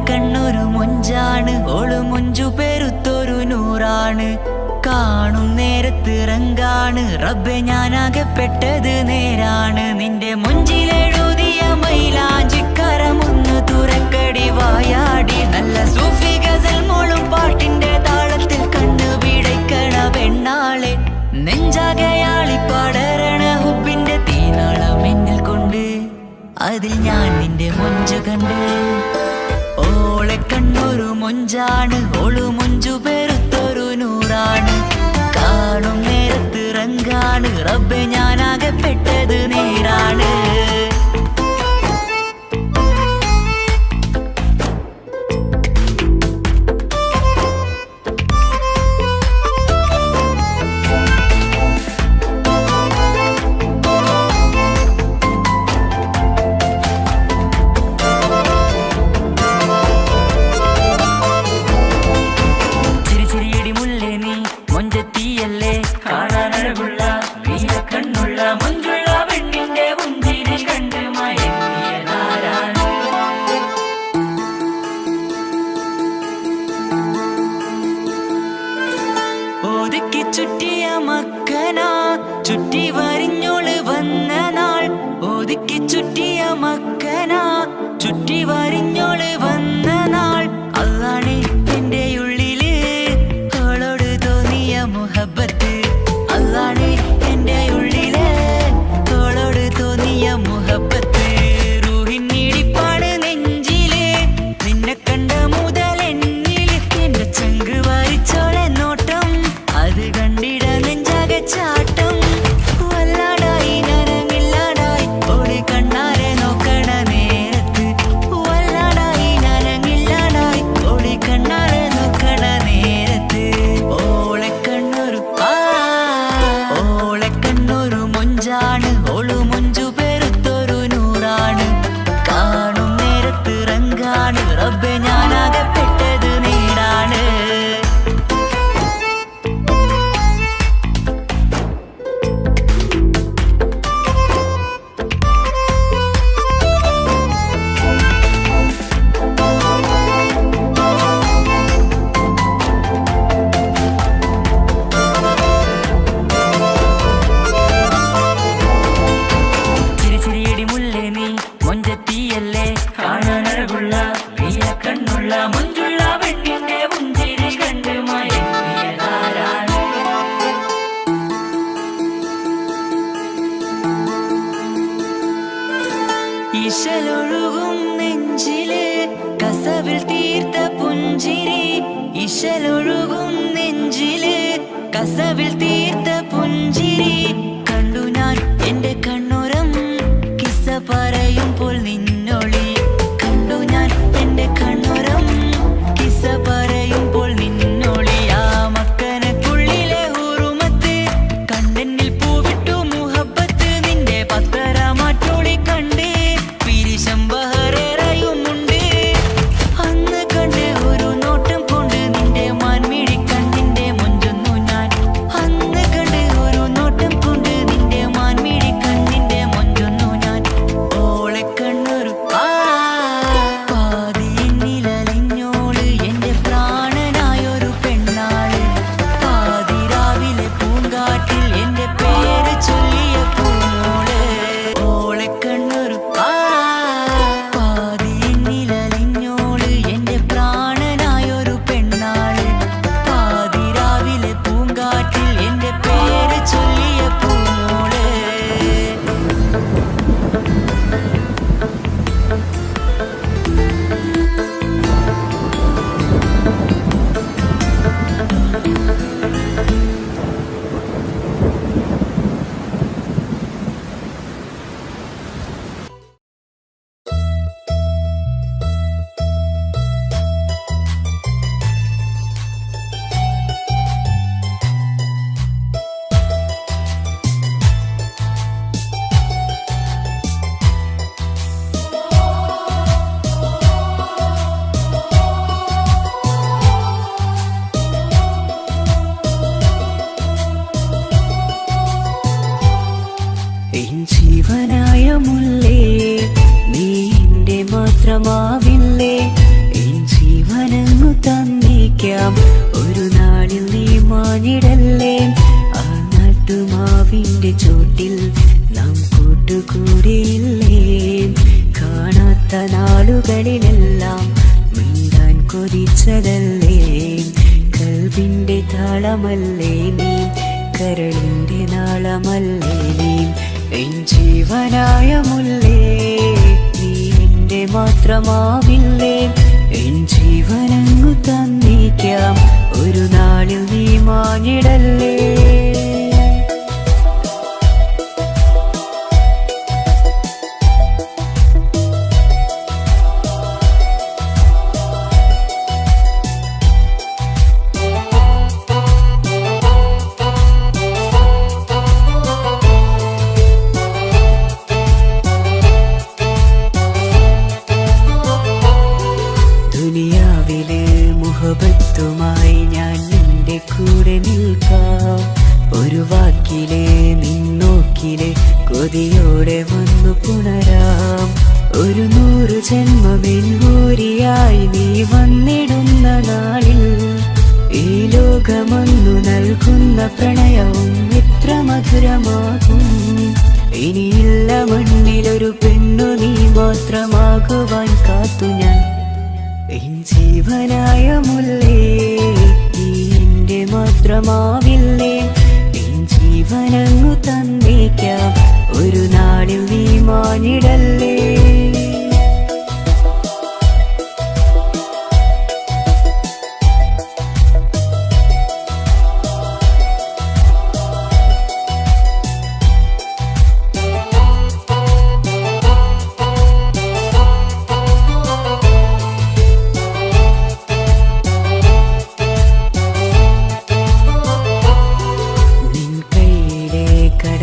കണ്ണൊരു മൊഞ്ചാണ്. ഓള് മൊഞ്ചു പെരുത്തൊരു നൂറാണ്. കാണും നേരത്ത് റങ്കാണ്. റബ്ബെ ഞാനാകപ്പെട്ടത് നേരാണ്. നിന്റെ മൊഞ്ചിലെഴുതിയ മൈലാഞ്ചിക്കരമൊന്ന് തുറക്കടി വായാടി. നല്ല സൂഫി ഗസൽ മോളും പാട്ടിന്റെ താളത്തിൽ കണ്ണു പിടയ്ക്കണ പെണ്ണാളെ. നെഞ്ചാകയാളി പടരണ ഹുബിന്റെ തീനാളം എന്നിൽ കൊണ്ട് അതിൽ ഞാൻ നിന്റെ മൊഞ്ചു കണ്ട്. ഓളെ കണ്ണൊരു മൊഞ്ചാണ്, ഓളു മൊഞ്ചു പെരുത്തൊരു നൂറാണ്. കാണും നേരത്ത് റങ്കാണ്, റബ്ബെ ഞാനാകപ്പെട്ടത് നേരാണ്. ഒതുക്കി ചുറ്റിയ മക്കനാ ചുറ്റി വരിഞ്ഞോള് വന്ന നാൾ. ഒതുക്കി ചുറ്റിയ മക്കനാ ചുറ്റി വരിഞ്ഞോള് വന്ന നാൾ. അതാണ് എന്റെ ഉള്ളില് അവളോട് തോന്നിയ മുഹബത്ത്. അതാണ് എന്റെ ഉള്ളില് അവളോട് തോന്നിയ മുഹബത്ത്. റൂഹിന്നിടിപ്പാണ് നെഞ്ചില് നിന്നെ കണ്ട മുതൽ എന്നില്. എന്റെ ചങ്ക് വാരിച്ചോളെ നോട്ടം, അത് കണ്ടിട നെഞ്ചാകെ ചാട്ടം. വല്ലാടായി നനങ്ങില്ലാടായി ഓടി കണ്ണാരെ നോക്കണ നേരത്ത്. വല്ലാടായി നനങ്ങില്ലാടായി ഓടി കണ്ണാരെ നോക്കണ നേരത്ത്. ഓളെ കണ്ണൊരു മൊഞ്ചാണ്, ഓളു മൊഞ്ചു പെരുത്തൊരു നൂറാണ്. കാണും നേരത്ത് റങ്കാണ്, റബ്ബെ ഞാനാകപ്പെട്ടത് നേരാണ്. ചിരിച്ചിരിയടി മുല്ലേ നീ മൊഞ്ചത്തിയല്ലേ, കാണാനഴകുള്ള നീല കണ്ണുള്ള മൊഞ്ചുള്ള പെണ്ണിന്റെ പുഞ്ചിരി കണ്ട് മയങ്ങിയതാരാണ്. ഇശലൊഴുകും നെഞ്ചില് കസവിൽ തീർത്ത പുഞ്ചിരി. ഇശലൊഴുകും നെഞ്ചില് കസവിൽ തീർത്ത പുഞ്ചിരി. കണ്ടു ഞാൻ എന്റെ കണ്ണുരം കിസ്സ പറയുമ്പോൾ നിന്നൊളി. കണ്ടു ഞാൻ എന്റെ കണ്ണുരം കിസ്സ പറയുമ്പോൾ നിന്നൊളി. ആ മക്കനക്കുള്ളിലെ ഹുറുമത്ത് കണ്ടെന്നിൽ പൂവിട്ടു മുഹബത്ത്. നിന്റെ പത്തര മാറ്റൊളി കണ്ട് പിരിശം ബഹറേറയുമുണ്ട്. അന്ന് കണ്ട് ഒരു നോട്ടം കൊണ്ട് നിന്റെ മാൻമിഴി കണ്ണിന്റെ മൊഞ്ചൊന്നു ഞാൻ. അന്ന് കണ്ട് ഒരു നോട്ടം കൊണ്ട് നിന്റെ മാൻമിഴി കണ്ണിന്റെ മൊഞ്ചൊന്നു ഞാൻ. ഓളെ കണ്ണൊരു പാതി എന്നിലലിഞ്ഞോള് എന്റെ പ്രാണനായൊരു പെണ്ണാള്. പാതിരാവിലെ പൂങ്കാട്ടിൽ എന്റെ പേര് ചൊല്ലിയ പൂമോള്. ഓളെ കണ്ണൊരു പാതി എന്നിലലിഞ്ഞോള് എന്റെ പ്രാണനായൊരു പെണ്ണാള്. പാതിരാവിലെ പൂങ്കാട്ടിൽ എന്റെ പേര് ചൊല്ലിയ പൂമോള്. എൻ ജീവനായ മുല്ലേ നീ എന്റെ മാത്രമാവില്ലേ. എൻ ജീവനങ്ങു തന്നേക്കാം ഒരു നാളിൽ നീ മാഞ്ഞിടല്ലേ. ആ നാട്ടുമാവിന്റെ ചോട്ടിൽ നാം കൂട്ടുകൂടിയില്ലേ. കാണാത്ത നാളുകളിലെല്ലാം മിണ്ടാൻ കൊതിച്ചതല്ലേ. കൽവിന്റെ താളമല്ലേ നീ, കരളിന്റെ നാളമല്ലേ നീ. എൻ ജീവനായ മുല്ലേ എന്റെ മാത്രമാവില്ലേ എൻ ജീവനങ്ങു തന്നിക്കാം ഒരു നാളിൽ നീ മാഞ്ഞിടല്ലേ ദുനിയാവിലെ മുഹബത്തുമായി ഞാൻ നിന്റെ കൂടെ നിൽക്കാം ഒരു വാക്കിലെ നിന്നോക്കിലെ കൊതിയോടെ വന്നു പുണരാം ഒരു 100 ജന്മമെൻകൂരിയായി നീ വന്നിടുന്ന നാളിൽ ഈ ലോകമൊന്നു നൽകുന്ന പ്രണയവും എത്ര മധുരമാകും ഇനിയില്ല മണ്ണിലൊരു പെണ്ണു നീ മാത്രമാകുവാൻ കാത്തു ഞാൻ എൻ ജീവനായ മുല്ലേ നീ എന്റെ മാത്രമാവില്ലേ എൻ ജീവനങ്ങു തന്നേക്കാം ഒരു നാളിൽ നീ മാഞ്ഞിടല്ലേ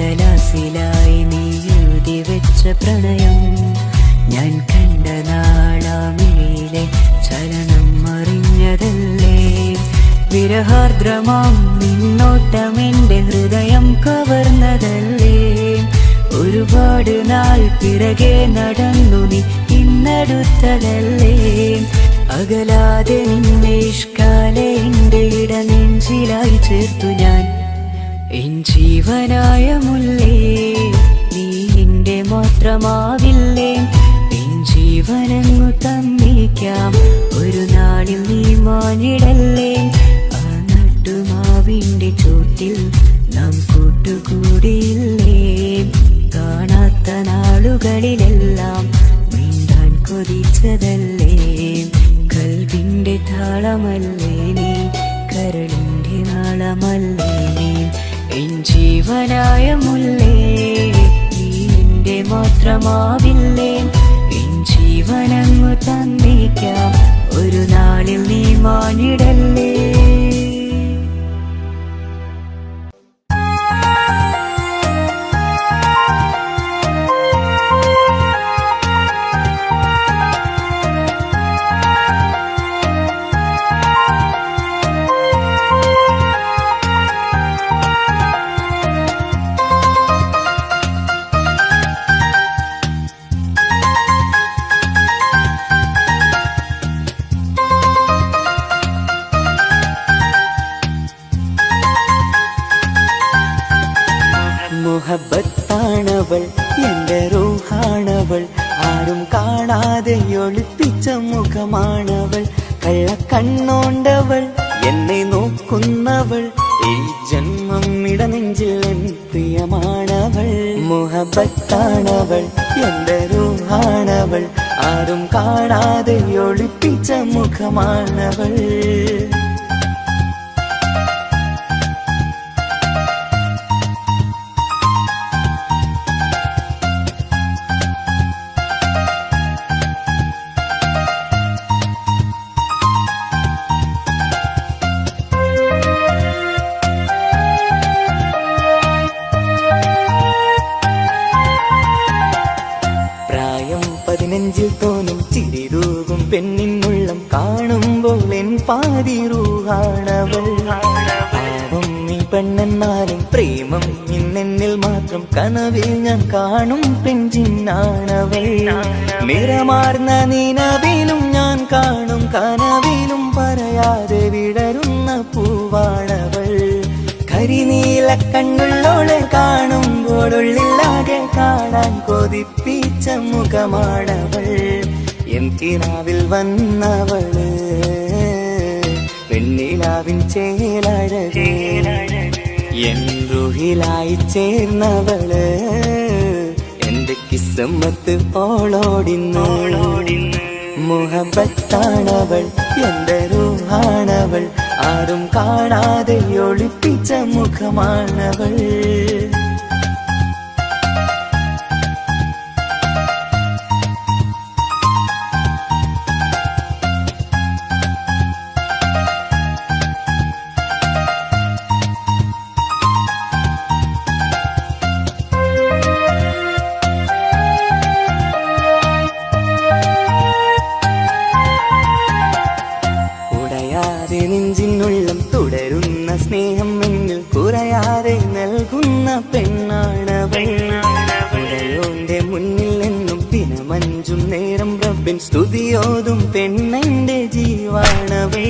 കടലാസിലായി നീ എഴുതി വെച്ച പ്രണയം ഞാൻ കണ്ട നാളാമിഴിയിലെ ചലനം അറിഞ്ഞതല്ലേ വിരഹാർദ്രമാം നിന്നോട്ടം എന്റെ ഹൃദയം കവർന്നതല്ലേ ഒരുപാട് നാൾ പിറകെ നടന്നു നീ ഇന്നടുത്തതല്ലേ അകലാതെ നിന്നെ ഇഷ്കാലെ എന്റെ ഇടനെഞ്ചിലായി ചേർത്തു ഞാൻ എൻ ജീവനായ മുല്ലേ നീ എന്റെ മാത്രമാവില്ലേ എൻ ജീവനങ്ങു തന്നേക്കാം ഒരു നാളിൽ നീ മാഞ്ഞിടല്ലേ ആ നട്ടുമാവിന്റെ ചോട്ടിൽ നാം കൂട്ടുകൂടിയില്ലേ കാണാത്ത നാളുകളിലെല്ലാം മിണ്ടാൻ കൊതിച്ചതല്ലേ കൽവിന്റെ താളമല്ലേ നീ കരളിന്റെ നാളമല്ലേ നീ എൻ ജീവനായ മുല്ലേ നീ എന്റെ മാത്രമാവില്ലേ എൻ ജീവനങ്ങു തന്നേക്കാം ഒരു നാളിൽ നീ മാഞ്ഞിടല്ലേ മുഹബത്താണവൾ എന്റെ റൂഹാണവൾ ആരും കാണാതെ ഒളിപ്പിച്ച മുഖമാണവൾ കള്ളക്കണ്ണോണ്ടവൾ എന്നെ നോക്കുന്നവൾ ഈ ജന്മം ഇടനെഞ്ചിൽ എൻ പ്രിയമാണവൾ മുഹബത്താണവൾ എന്റെ റൂഹാണവൾ ആരും കാണാതെ ഒളിപ്പിച്ച മുഖമാണവൾ നെഞ്ചിൽ തോന്നും ചിരിതൂകും പെണ്ണിനുള്ളം കാണുമ്പോൾ എൻ പാതി റൂഹാണവൾ പാവം നീ പെണ്ണെന്നാലും പ്രേമം ഇന്നെന്നിൽ മാത്രം കനവിൽ ഞാൻ കാണും പെഞ്ചിന്നാണവൾ നിറമാർന്ന നിലവിലും ഞാൻ കാണും കനവിലും പറയാതെ വിടരുന്ന പൂവാണവൾ കരിനീല കണ്ണുള്ളോളെ കാണുമ്പോൾ ഉള്ളിലാകെ കാണാൻ കൊതിപ്പിച്ച മുഖമാണവൾ എൻ കിനാവിൽ വന്നവള് പെണ്ണിലാവിൻ ചേലഴകേ എൻ റുഹിലായി ചേർന്നവള് എന്റെ കിസ്സ കിസ്മത്ത് ഓളോടിന്ന് മുഹബത്താണവൾ എന്റെ റൂഹാണവൾ ആരും കാണാതെ ഒളിപ്പിച്ച മുഖമാണവൾ നെഞ്ചിനുള്ളം തുടരുന്ന സ്നേഹം എന്നിൽ കുറയാതെ നൽകുന്ന പെണ്ണാണവൾ ഉടയോന്റെ മുന്നിൽ നിന്നും ദിനമഞ്ചും നേരം റബ്ബിൻ സ്തുതിയോതും പെണ്ണെന്റെ ജീവാണവൾ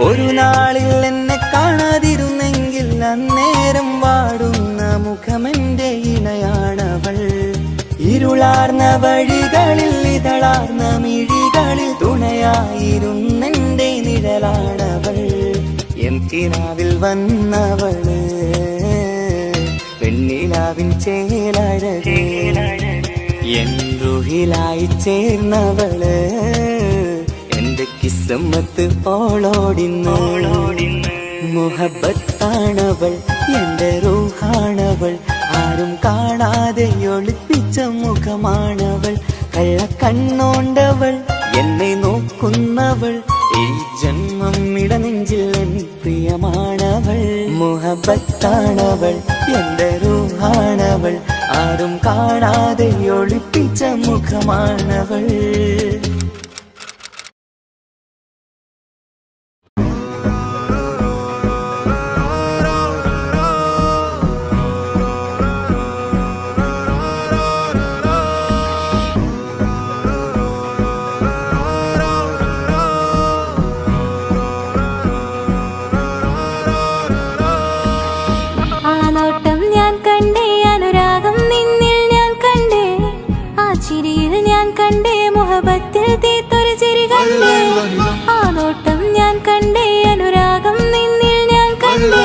ഒരു നാളിൽ എന്നെ കാണാതിരുന്നെങ്കിൽ അന്നേരം വാടുന്ന മുഖമെന്റെ ഇണയാണവൾ ഇരുളാർന്ന വഴികളിൽ ഇതളാർന്ന മിഴികളിൽ തുണയായിരുന്നെന്റെ നിഴലാണവൾ എൻ കിനാവിൽ വന്നവള് പെണ്ണിലാവിൻ ചേലഴകേ എൻ റുഹിലായി ചേർന്നവള് എന്റെ കിസ്മത്ത് ഓളോടിന്ന് മുഹബത്താണവൾ എന്റെ റൂഹാണവൾ ആരും കാണാതെ ഒളിപ്പിച്ച മുഖമാണവൾ കള്ളക്കണ്ണോണ്ടവൾ എന്നെ നോക്കുന്നവൾ ഈ ജന്മം ഇടനെഞ്ചിൽ എൻ പ്രിയമാണവൾ മുഹബത്താണവൾ എന്റെ റൂഹാണവൾ ആരും കാണാതെ ഒളിപ്പിച്ച മുഖമാണവൾ മുഹബത്തിൽ തീർത്തൊരു ചിരി കണ്ടേ ആ നോട്ടം ഞാൻ കണ്ടേ അനുരാഗം നിന്നിൽ ഞാൻ കണ്ടേ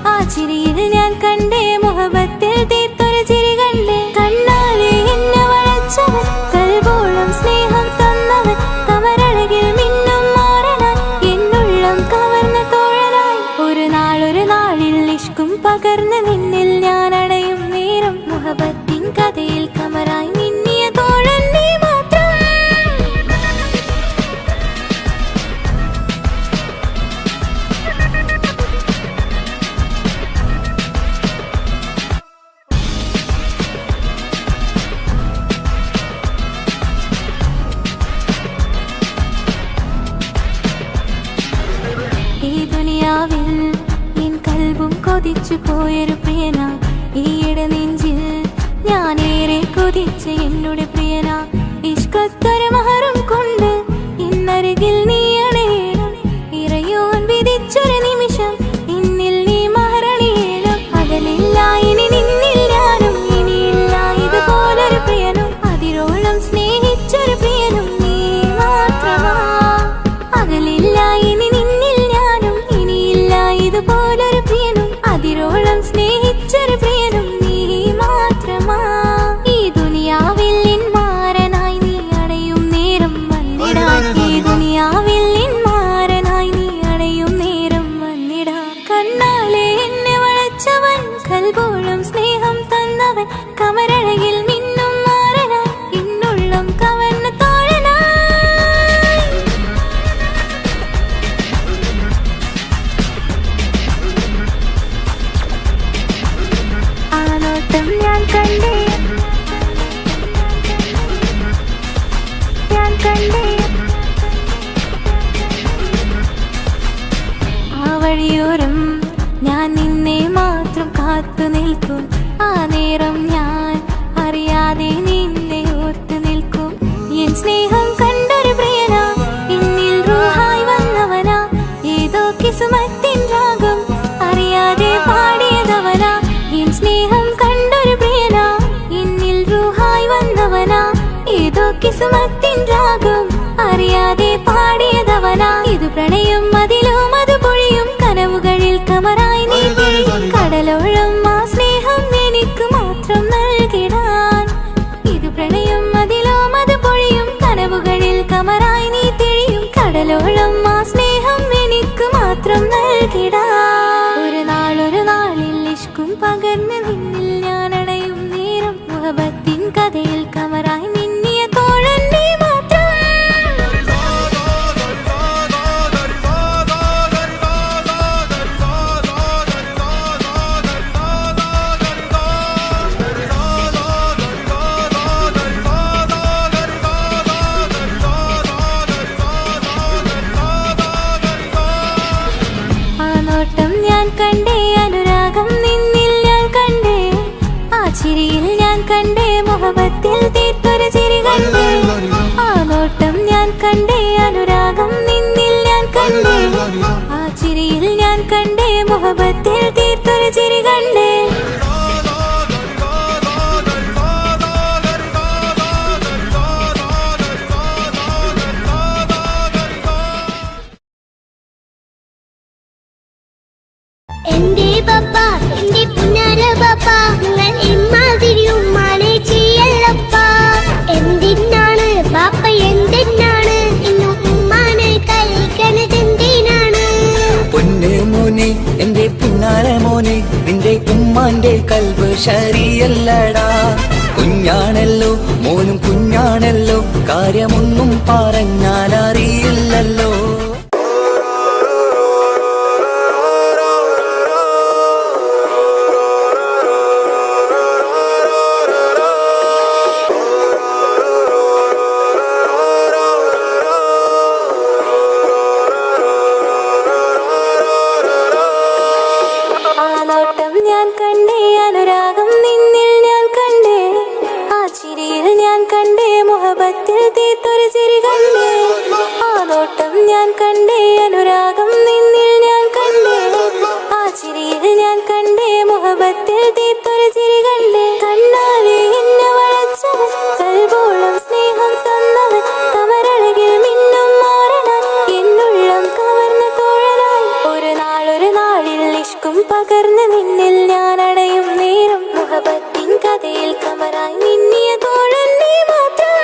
ആ ചിരിയിൽ ഞാൻ കണ്ടേ മുഹബത്തിൽ തീർത്തൊരു ചിരി കണ്ടേ കണ്ണാലെ എന്നെ വളച്ചവൻ കൽബോളം സ്നേഹം തന്നവൻ കമരഴകിൽ മിന്നും മാറനായി എന്നുള്ളം കവർന്ന തോഴനായി ഒരു നാളിൽ ഇഷ്കും പകർന്ന് നിന്നിൽ ഞാൻ അടയും നേരം മുഹബത്തിൻ കഥയിൽ കമറായി മിന്നിയ തോഴൻ നീ മാത്രം ഈ ദുനിയാവിൽ എൻ കൽബും കൊതിച്ചു പോയൊരു പ്രിയന ഈയിടെ നെഞ്ചിൽ ഞാനേറെ കൊതിച്ച് എന്നോട് പ്രിയന ഇഷ്കത്തൊരു മഹറും കൊണ്ട് ഇന്നരികിൽ നീ അണയണം ഇറയോൻ വിധിച്ചൊരു നിമിഷം ഇന്നിൽ നീ മഹറണിയേണം അകലില്ല ഇനി നിന്നിൽ ഞാനും ഇനിയില്ല ഇതുപോലൊരു പ്രിയനും അതിരോളം സ്നേഹിച്ചൊരു പ്രിയനും നീ മാത്രമാ അകലില്ല ഇനി നിന്നിൽ ഞാനും ഇനിയില്ല ഇതുപോലൊരു പ്രിയനും അതിരോളം സ്നേഹിച്ചൊരു പ്രിയനും നീ മാത്രമാ ഈ ദുനിയാവിൽ എൻ മാരനായി നീ അണയും നേരം വന്നിടാൻ ഈ ദുനിയാവിൽ എൻ മാരനായി നീ അണയും നേരം വന്നിടാൻ കണ്ണാലെ എന്നെ വളച്ചവൻ കൽബോളം സ്നേഹം തന്നവൻ കമരഴകിൽ മിന്നും മാറനായി എന്നുള്ളം കവർന്ന തോഴനായി ആ നോട്ടം ഞാൻ കണ്ടേ ആ വഴിയോരം ഞാൻ നിന്നെ മാത്രം കാത്തു നിൽക്കും ആ നേരം ഞാൻ അറിയാതെ നിന്നെ ഓർത്തു നിൽക്കും എൻ സ്നേഹം കണ്ടൊരു പ്രിയനാ എന്നിൽ റൂഹായി വന്നവനാ ഏതോ കിസ്മത്തിൻ രാഗം അറിയാതെ പാടിയതവനാ എൻ സ്നേഹം കണ്ടൊരു പ്രിയനാ എന്നിൽ റൂഹായി വന്നവനാ ഏതോ കിസ്മത്തിൻ രാഗം അറിയാതെ പാടിയതവനാ ഇത് പ്രണയം അതിലും അത് പൊഴിയും കനവുകളിൽ കമറായി നീ കടലോളം ആ സ്നേഹം എനിക്ക് മാത്രം നൽകിടാൻ ഇത് മുഹബത്തിൽ തീർത്തൊരു ചിരി കണ്ടേ. എന്റെ പപ്പ എന്റെ പുന്നാര പപ്പ നിങ്ങൾ ഇമ്മാതിരി ഉമ്മാനെ ചെയ്യല്ലപ്പ. എന്തിനാണ് പാപ്പ എന്തിനാണ് ഇന്നു ഉമ്മാനെ കളിക്കണതെന്തിനാണ്? പൊന്നു മോനെ എന്റെ പിന്നാല മോനെ നിന്റെ ഉമ്മാന്റെ കൽബ് ശരിയല്ലടാ. കുഞ്ഞാണല്ലോ മോനും കുഞ്ഞാണല്ലോ കാര്യമൊന്നും പറഞ്ഞാൽ അറിയില്ലല്ലോ. ഞാൻ കണ്ടേ അനുരാഗം നിന്നിൽ ഞാൻ കണ്ടേ. ആ ചിരിയിൽ ഞാൻ കണ്ടേ മുഹബത്തിൽ തീർത്തൊരു ചിരി കണ്ടേ. ആ നോട്ടം ഞാൻ കണ്ടേ അനുരാഗം നിന്നിൽ ഞാൻ കണ്ടേ. ആ ചിരിയിൽ ഞാൻ കണ്ടേ മുഹബത്തിൽ തീർത്തൊരു ചിരി കണ്ടേ. കണ്ണാലെ എന്നെ വളച്ചവൻ കൽബോളം സ്നേഹം തന്നവൻ കമരഴകിൽ മിന്നും മാറനാൻ എന്നുള്ളം കവർന്ന തോഴനായി ഒരു നാളിൽ ഇഷ്കും പകർന്ന് നിന്നിൽ ഞാൻ അടയും നേരം മുഹബത്തിൻ കഥയിൽ കമറായി മിന്നിയ തോഴൻ നീ മാത്രം.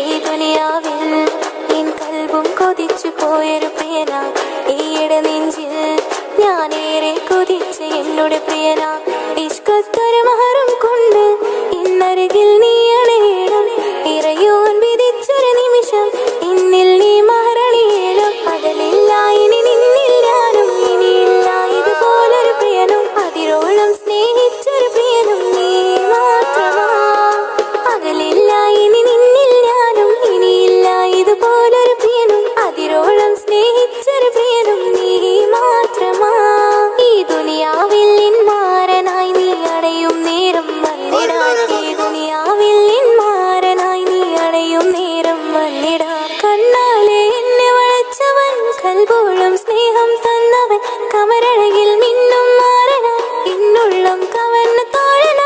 ഈ ദുനിയാവിൽ എൻ കൽബും കൊതിച്ചു പോയൊരു പ്രിയന. ഈയിടെ നെഞ്ചിൽ ഞാനേറെ കൊതിച്ച് എന്നോട് പ്രിയന. ഇഷ്കത്തൊരു മഹറും കൊണ്ട് ഇന്നരികിൽ നീ അണയണം. ഇറയോൻ വിധിച്ചൊരു നിമിഷം ഇന്നിൽ നീ മഹറണിയേലും. പകലില്ല ഇനി നിന്നിൽ ഞാനും ഇനിയില്ല ഇതുപോലൊരു പ്രിയനും. അതിരോളം സ്നേഹിച്ചൊരു പ്രിയനും നീ മാത്രമാ. പകലില്ല ഇനി നിന്നിൽ ഞാനും ഇനിയില്ല ഇതുപോലൊരു പ്രിയനും. അതിരോളം സ്നേഹിച്ചൊരു പ്രിയനും നീ മാത്രമാ. ഈ ദുനിയാവിൽ മാറനായി നീ അടയും നേരം വന്നിടാൻ. ഈ ദുനിയാവിൽ മാറനായി നീ അടയും നേരം വന്നിടാൻ. കണ്ണാലെ എന്നെ വളച്ചവൻ കൽബോളം സ്നേഹം തന്നവൻ കമരഴകിൽ മിന്നും മാറനാൻ എന്നുള്ളം കവർന്ന തോഴനായി.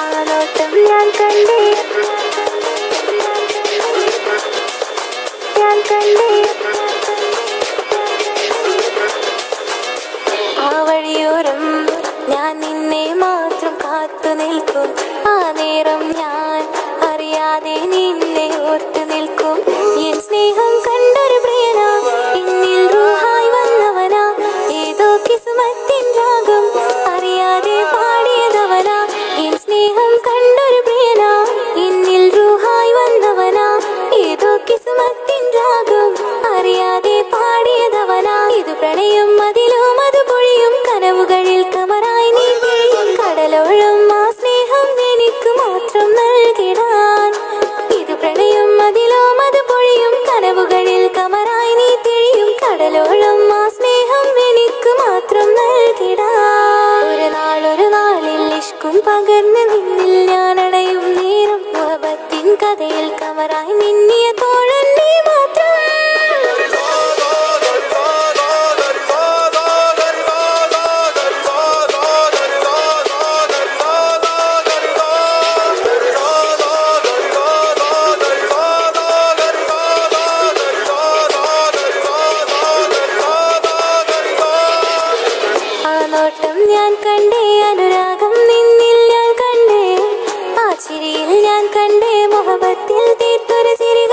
ആ നോട്ടം ഞാൻ കണ്ടേ ഞാൻ കണ്ടേ. ആ വഴിയോരം ഞാൻ നിന്നെ മാത്രം കാത്തു നിൽക്കും. ആ നേരം ഞാൻ അറിയാതെ നിന്നെ ഓർത്തു നിൽക്കും. എൻ സ്നേഹം കണ്ടൊരു പ്രിയനാ എന്നിൽ റൂഹായി വന്നവനാ. ഏതോ കിസ്മത്തിൻ രാഗം അറിയാതെ പാടിയതവനാ. എൻ സ്നേഹം കണ്ടൊരു പ്രിയനാ എന്നിൽ റൂഹായി വന്നവനാ. ഏതോ കിസ്മത്തിൻ രാഗം അറിയാതെ പാടിയതവനാ. ഇത് പ്രണയം അതിലും അത് പൊഴിയും കനവുകളിൽ കമറായി നീ തെളിയും. കടലോളം ആ സ്നേഹം എനിക്ക് മാത്രം നൽകിടാൻ. ഇത് പ്രണയം അതിലും അത് പൊഴിയും കനവുകളിൽ കമറായി നീ തെളിയും. കടലോളം ആ സ്നേഹം എനിക്ക് മാത്രം നൽകിടാൻ. ഒരു നാളിൽ ഇഷ്കും പകർന്ന് നിന്നിൽ ഞാൻ അടയും നേരം മുഹബത്തിൻ കഥയിൽ കമറായി മിന്നിയ തോഴൻ നീ മാത്രം. ആ നോട്ടം ഞാൻ കണ്ടേ അനുരാഗം നിന്നിൽ ഞാൻ കണ്ടേ. ആ ചിരിയിൽ ഞാൻ കണ്ടേ മുഹബത്തിൽ തീർത്തൊരു ചിരി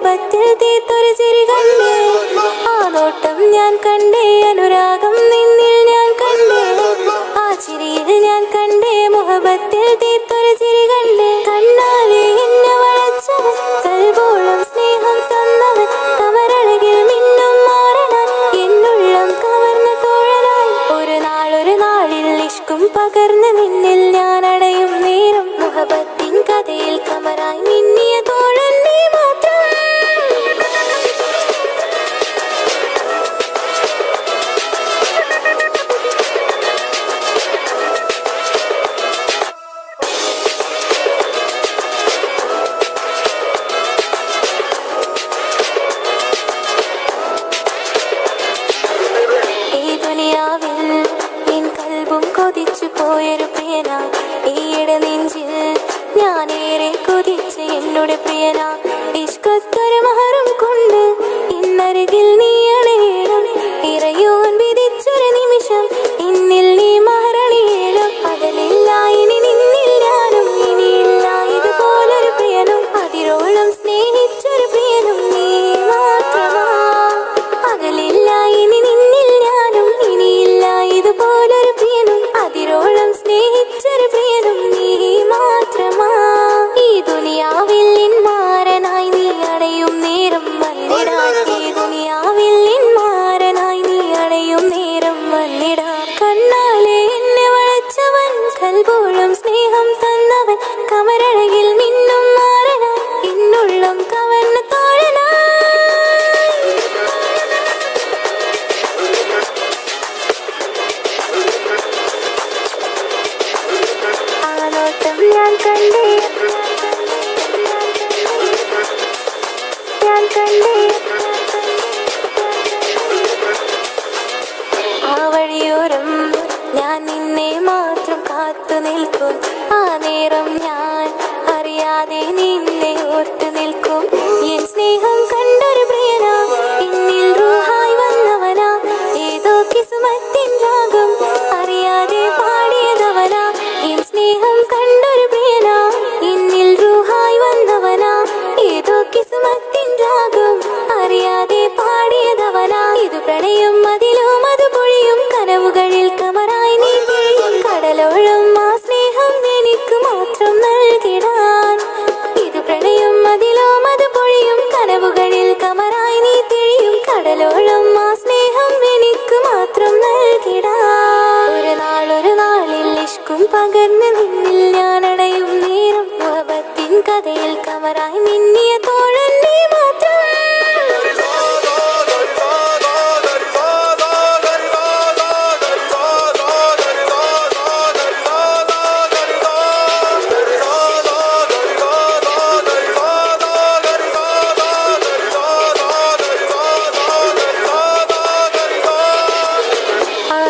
മുഹബത്തിൽ തീർത്തൊരു ചിരി കണ്ടേ ആ നോട്ടം ഞാൻ കണ്ടേ അനുരാഗം നിന്നിൽ ഞാൻ കണ്ടേ ആ ചിരിയിൽ ഞാൻ കണ്ടേ മുഹബത്തിൽ തീർത്തൊരു ചിരി കണ്ടേ കണ്ണാലെ എന്നെ വളച്ചവൻ കൽബോളം സ്നേഹം തന്നവൻ കമരഴകിൽ മിന്നും മാറനാൻ എന്നുള്ളം കവർന്ന തോഴനായി ഒരു നാളിൽ ഇഷ്കും പകർന്ന് നിന്നിൽ ഞാൻ അടയും നേരം മുഹബത്തിൻ കഥയിൽ കമറായി മിന്നിയ തോഴൻ നീ മാത്രം കൊതിച്ചു പോയൊരു പ്രിയന ഈയിടെ നെഞ്ചിൽ ഞാനേറെ കൊതിച്ച് എന്നോട് പ്രിയന ഇഷ്കത്തൊരു മഹറും കൊണ്ട് ഇന്നരികിൽ നീ അണയണം ഇറയോൻ വിധിച്ചൊരു നിമിഷം ഇന്നിൽ നീ മഹറണിയേണം പകലില്ല ഇനി നിന്നിൽ ഞാനും ഇനിയില്ല ഇതുപോലൊരു പ്രിയനും അതിരോളം സ്നേഹിച്ചൊരു പ്രിയനും നീ മാത്രമാ പകലില്ല ഇനി നിന്നിൽ ഞാനും ഇനിയില്ല ഇതുപോലൊരു പ്രിയനും അതിരോളം സ്നേഹിച്ചൊരു പ്രിയനും നീ മാത്രമാ ഈ ദുനിയാവിൽ നിന്മാരനായി നീ അടയും നേരം വന്നിടാൻ ഈ ദുനിയാവിൽ നിന്മാരനായി നീ അടയും നേരം വന്നിടാൻ കണ്ണാലെ എന്നെ വളച്ചവൻ കൽബോളം സ്നേഹം തന്നവൻ കമരഴകിൽ മിന്നും മാറനാൻ എന്നുള്ളം കവർന്ന തോഴനായി ഞാൻ കണ്ടേ ആ വഴിയോരം ഞാൻ നിന്നെ മാത്രം കാത്തു നിൽക്കും ആ നേരം ഞാൻ അറിയാതെ നിന്നെ ഓർത്തു നിൽക്കും എൻ സ്നേഹം കണ്ടൊരു പ്രിയനാ എന്നിൽ റൂഹായി വന്നവനാ ഏതോ കിസ്മത്തിൻ രാഗം അറിയാതെ പാടിയതവനാ എൻ സ്നേഹം കണ്ടൊരു പ്രിയനാ എന്നിൽ റൂഹായി വന്നവനാ ഏതോ കിസ്മത്തിൻ രാഗം അറിയാതെ പാടിയതവനാ ഇത് പ്രണയം അതിലും അത് പൊഴിയും കനവുകളിൽ കമറായി നീ കടലോളം ആ സ്നേഹം എനിക്ക് മാത്രം നൽകിടാൻ ഇത് പ്രണയം അതിലും അത് പൊഴിയും കനവുകളിൽ കമറായി നീ തിഴിയും കടലോളം ആ സ്നേഹം എനിക്ക് മാത്രം നൽകിടാൻ ഒരു നാളിൽ ഇഷ്കും പകർന്ന് നിന്നിൽ ഞാൻ അടയും നേരം മുഹബത്തിൻ കഥയിൽ കമറായി മിന്നിയ തോഴൻ നീ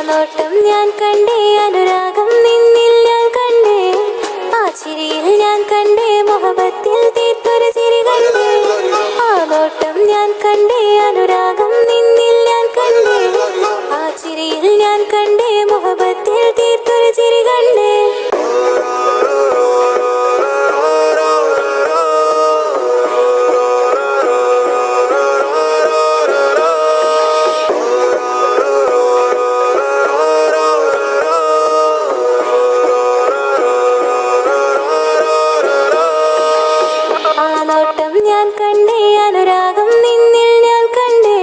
മാത്രം ഞാൻ കണ്ടേ അനുരാഗം നിന്നിൽ ഞാൻ കണ്ടേ ആ ചിരിയിൽ ഞാൻ കണ്ടേ മുഹബത്തിൽ തീർത്തൊരു ചിരി കണ്ടേ ആ നോട്ടം ഞാൻ കണ്ടേ അനുരാഗം നിന്നിൽ ഞാൻ കണ്ടേ ആ ചിരിയിൽ ഞാൻ കണ്ടേ മുഹബത്തിൽ തീർത്തൊരു ചിരി കണ്ടേ ഞാൻ കണ്ടേ അനുരാഗം നിന്നിൽ ഞാൻ കണ്ടേ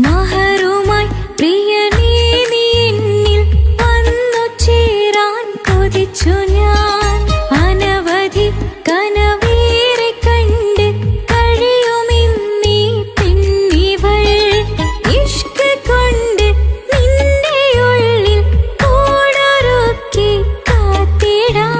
മഹറുമായി പ്രിയനേ നീ എന്നിൽ വന്നു ചേരാൻ കൊതിച്ചു ഞാൻ. അനവധി കനവേറെ കണ്ട് കഴിയുമിന്നീ പെണ്ണിവൾ. ഇഷ്ക് കൊണ്ട് നിന്റെ ഉള്ളിൽ കൂടൊരുക്കി കാത്തിടാം.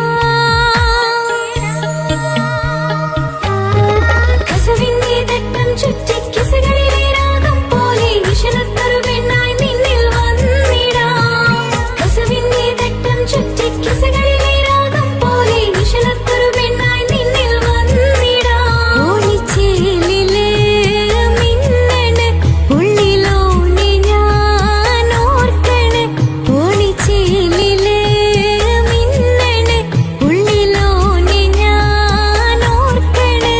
കസവിന്റെ തട്ടം ചുറ്റി കിസകളിലെ രാഗം പോലെ വിഷണത്തൊരു പെണ്ണായി നിന്നിൽ വന്നിടാം. കസവിന്റെ തട്ടം ചുറ്റി കിസകളിലെ രാഗം പോലെ വിഷണത്തൊരു പെണ്ണായി നിന്നിൽ വന്നിടാം. ഓണിച്ചേലില് മിന്നണ് ഉള്ളിലോനെ ഞാൻ ഓർക്കണ്. ഓണിച്ചേലില് മിന്നണ് ഉള്ളിലോനെ ഞാൻ ഓർക്കണ്.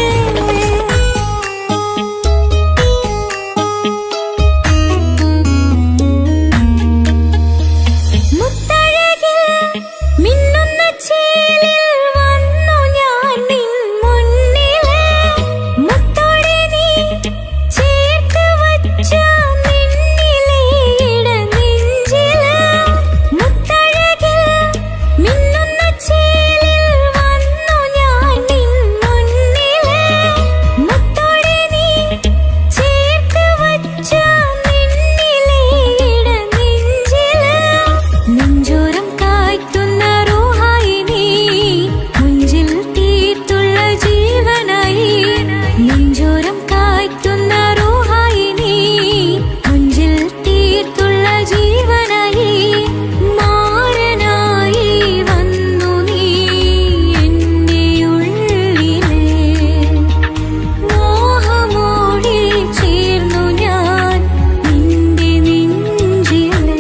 മുത്തഴകിൽ മിന്നുന്ന ചേലിൽ വന്നു ഞാൻ നിൻ മുന്നില്. മുത്തോടെ നീ ചേർത്ത് വച്ച നിന്നിലെ ഇടനെഞ്ചില്. മുത്തഴകിൽ മിന്നുന്ന ചേലിൽ വന്നു ഞാൻ നിൻ മുന്നില്. മുത്തോടെ നീ ചേർത്ത് വച്ച നിന്നിലെ ഇടനെഞ്ചില്. നെഞ്ചോരം കായ്ക്കുന്ന റൂഹായി നീ മുഞ്ചിൽ തീർത്തുള്ള ജീവനായി. നെഞ്ചോരം കായ്ക്കുന്ന റൂഹായി നീ മുഞ്ചിൽ തീർത്തുള്ള ജീവനായി. മാരനായി വന്നു നീ എൻ്റെ ഉള്ളില്. മോഹമോടെ ചേർന്നു ഞാൻ നിന്റെ നെഞ്ചില്.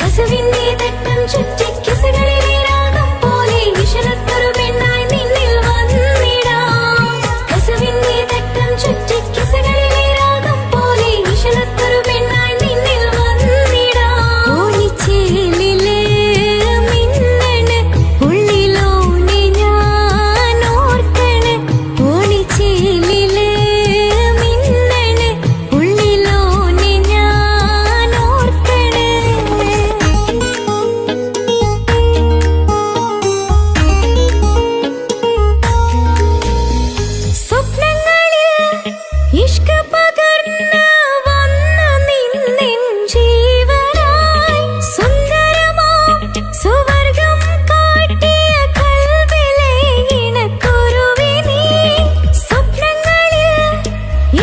കസവിന്റെ തട്ടം ചുറ്റി കിസകളിലെ രാഗം പോലെ വിഷണത്തൊരു പെണ്ണായി നിന്നിൽ വന്നിടാം. കസവിന്റെ തട്ടം ചുറ്റി കിസകളിലെ രാഗം പോലെ വിഷണത്തൊരു പെണ്ണായി നിന്നിൽ വന്നിടാം. ഓണിച്ചേലില് മിന്നണ് ഉള്ളിലോനെ ഞാൻ ഓർക്കണ്. ഓണിച്ചേലില് മിന്നണ് ഉള്ളിലോനെ ഞാൻ ഓർക്കണ്. സ്വപ്നങ്ങളിൽ ഇഷ്ക് പകർന്ന് വന്ന നിന്നിൻ ജീവനായി. സുന്ദരമാം സുവർഗം കാട്ടിയ കൽബിലെ ഇണക്കുരുവി നീ. സ്വപ്നങ്ങളിൽ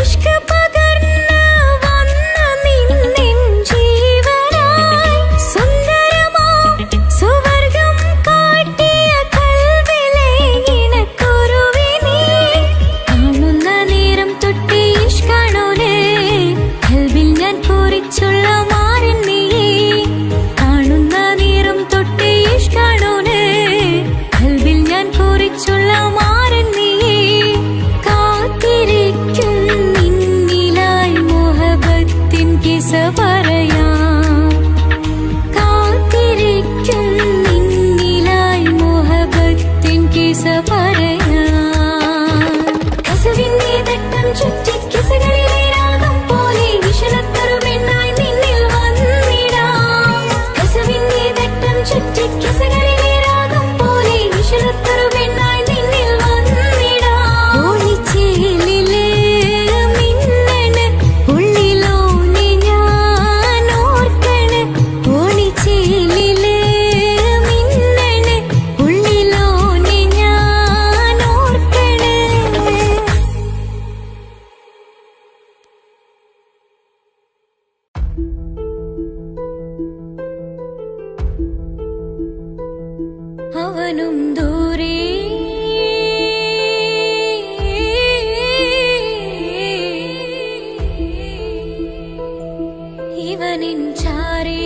ഇഷ്ക് പകർന്ന് വന്ന നിന്നിൻ ജീവനായി. സുന്ദരമാം സുവർഗം കാട്ടിയ കൽബിലെ ഇണക്കുരുവി നീ. കാണുന്ന നേരം തൊട്ട് ഇഷ്കാണോലേ കൽബിൽ ഞാൻ കുറിച്ചുള്ള മാരൻ നീ. കാണുന്ന നേരം തൊട്ട് ഇഷ്കാണോലേ കൽബിൽ ഞാൻ കുറിച്ചുള്ള മാരൻ നീ. കാത്തിരിക്കും നിന്നിലായി മുഹബത്തിൻ കിസ പറയാം. കാത്തിരിക്കും നിന്നിലായി മുഹബത്തിൻ കിസ പറയാം. കസവിന്റെ തട്ടം ചുറ്റി കിസകളിലെ രാഗം പോലെ വിഷണത്തൊരു പെണ്ണായി നിന്നിൽ വന്നിടാം. കസവിന്റെ തട്ടം ചുറ്റി കിസകളിലെ രാഗം പോലെ വിഷണത്തൊരു പെണ്ണായി നിന്നിൽ വന്നിടാം. ഓണിച്ചേലില് മിന്നണ് ഉള്ളിലോനെ ഞാൻ ഓർക്കണ്. ഓണിച്ചേലില് മിന്നണ് ഉള്ളിലോനെ ഞാൻ ഓർക്കണ്. അവനും ദൂരെ ഇവനിൻ ചാരേ.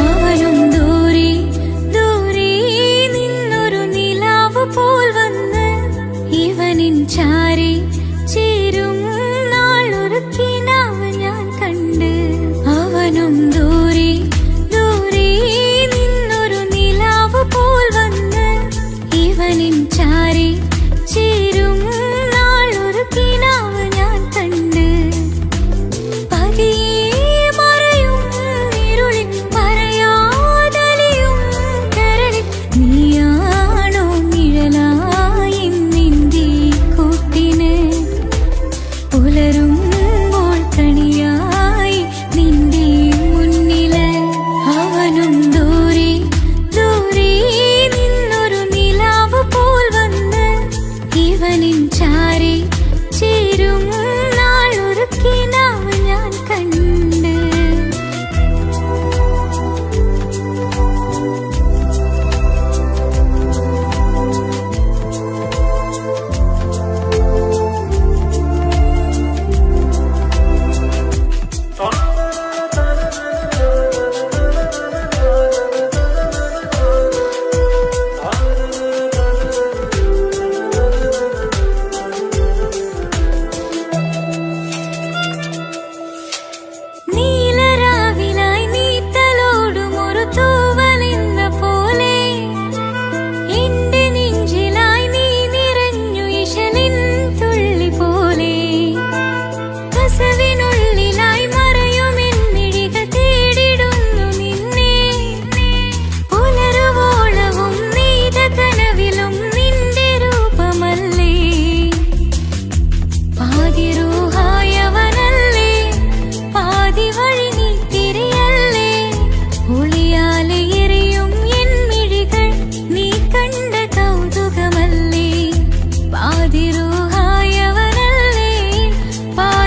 അവനും ദൂരെ ദൂരെ നിന്നൊരു നിലാവ് പോൽ വന്ന് ഇവനിൻ ചാരേ ചേരും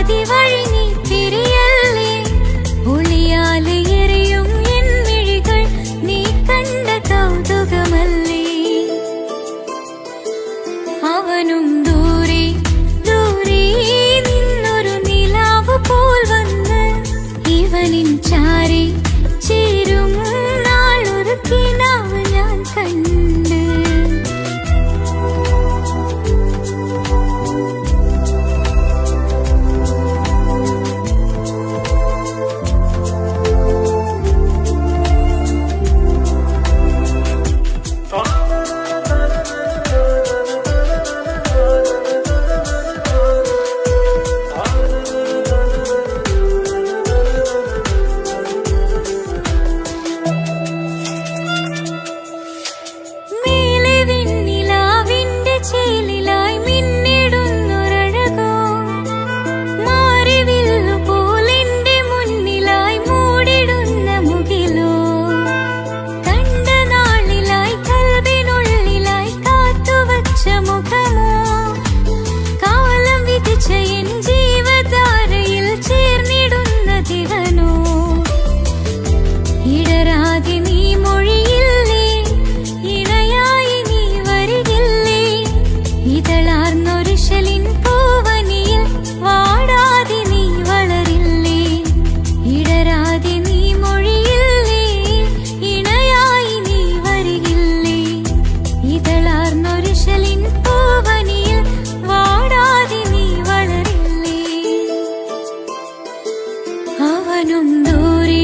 പാതി വഴി നീ പിരിയല്ലേ ഒളിയാലെ എറിയും എൻ മിഴികൾ നീ കണ്ട കൗതുകമല്ലേ അവനും ദൂരെ ദൂരെ നിന്നൊരു നിലാവ് പോൽ വന്ന് ഇവനിൻ ചാരി ചേരും നാളൊരു കിനാവ് ഞാൻ കണ്ട് അവനും ദൂരെ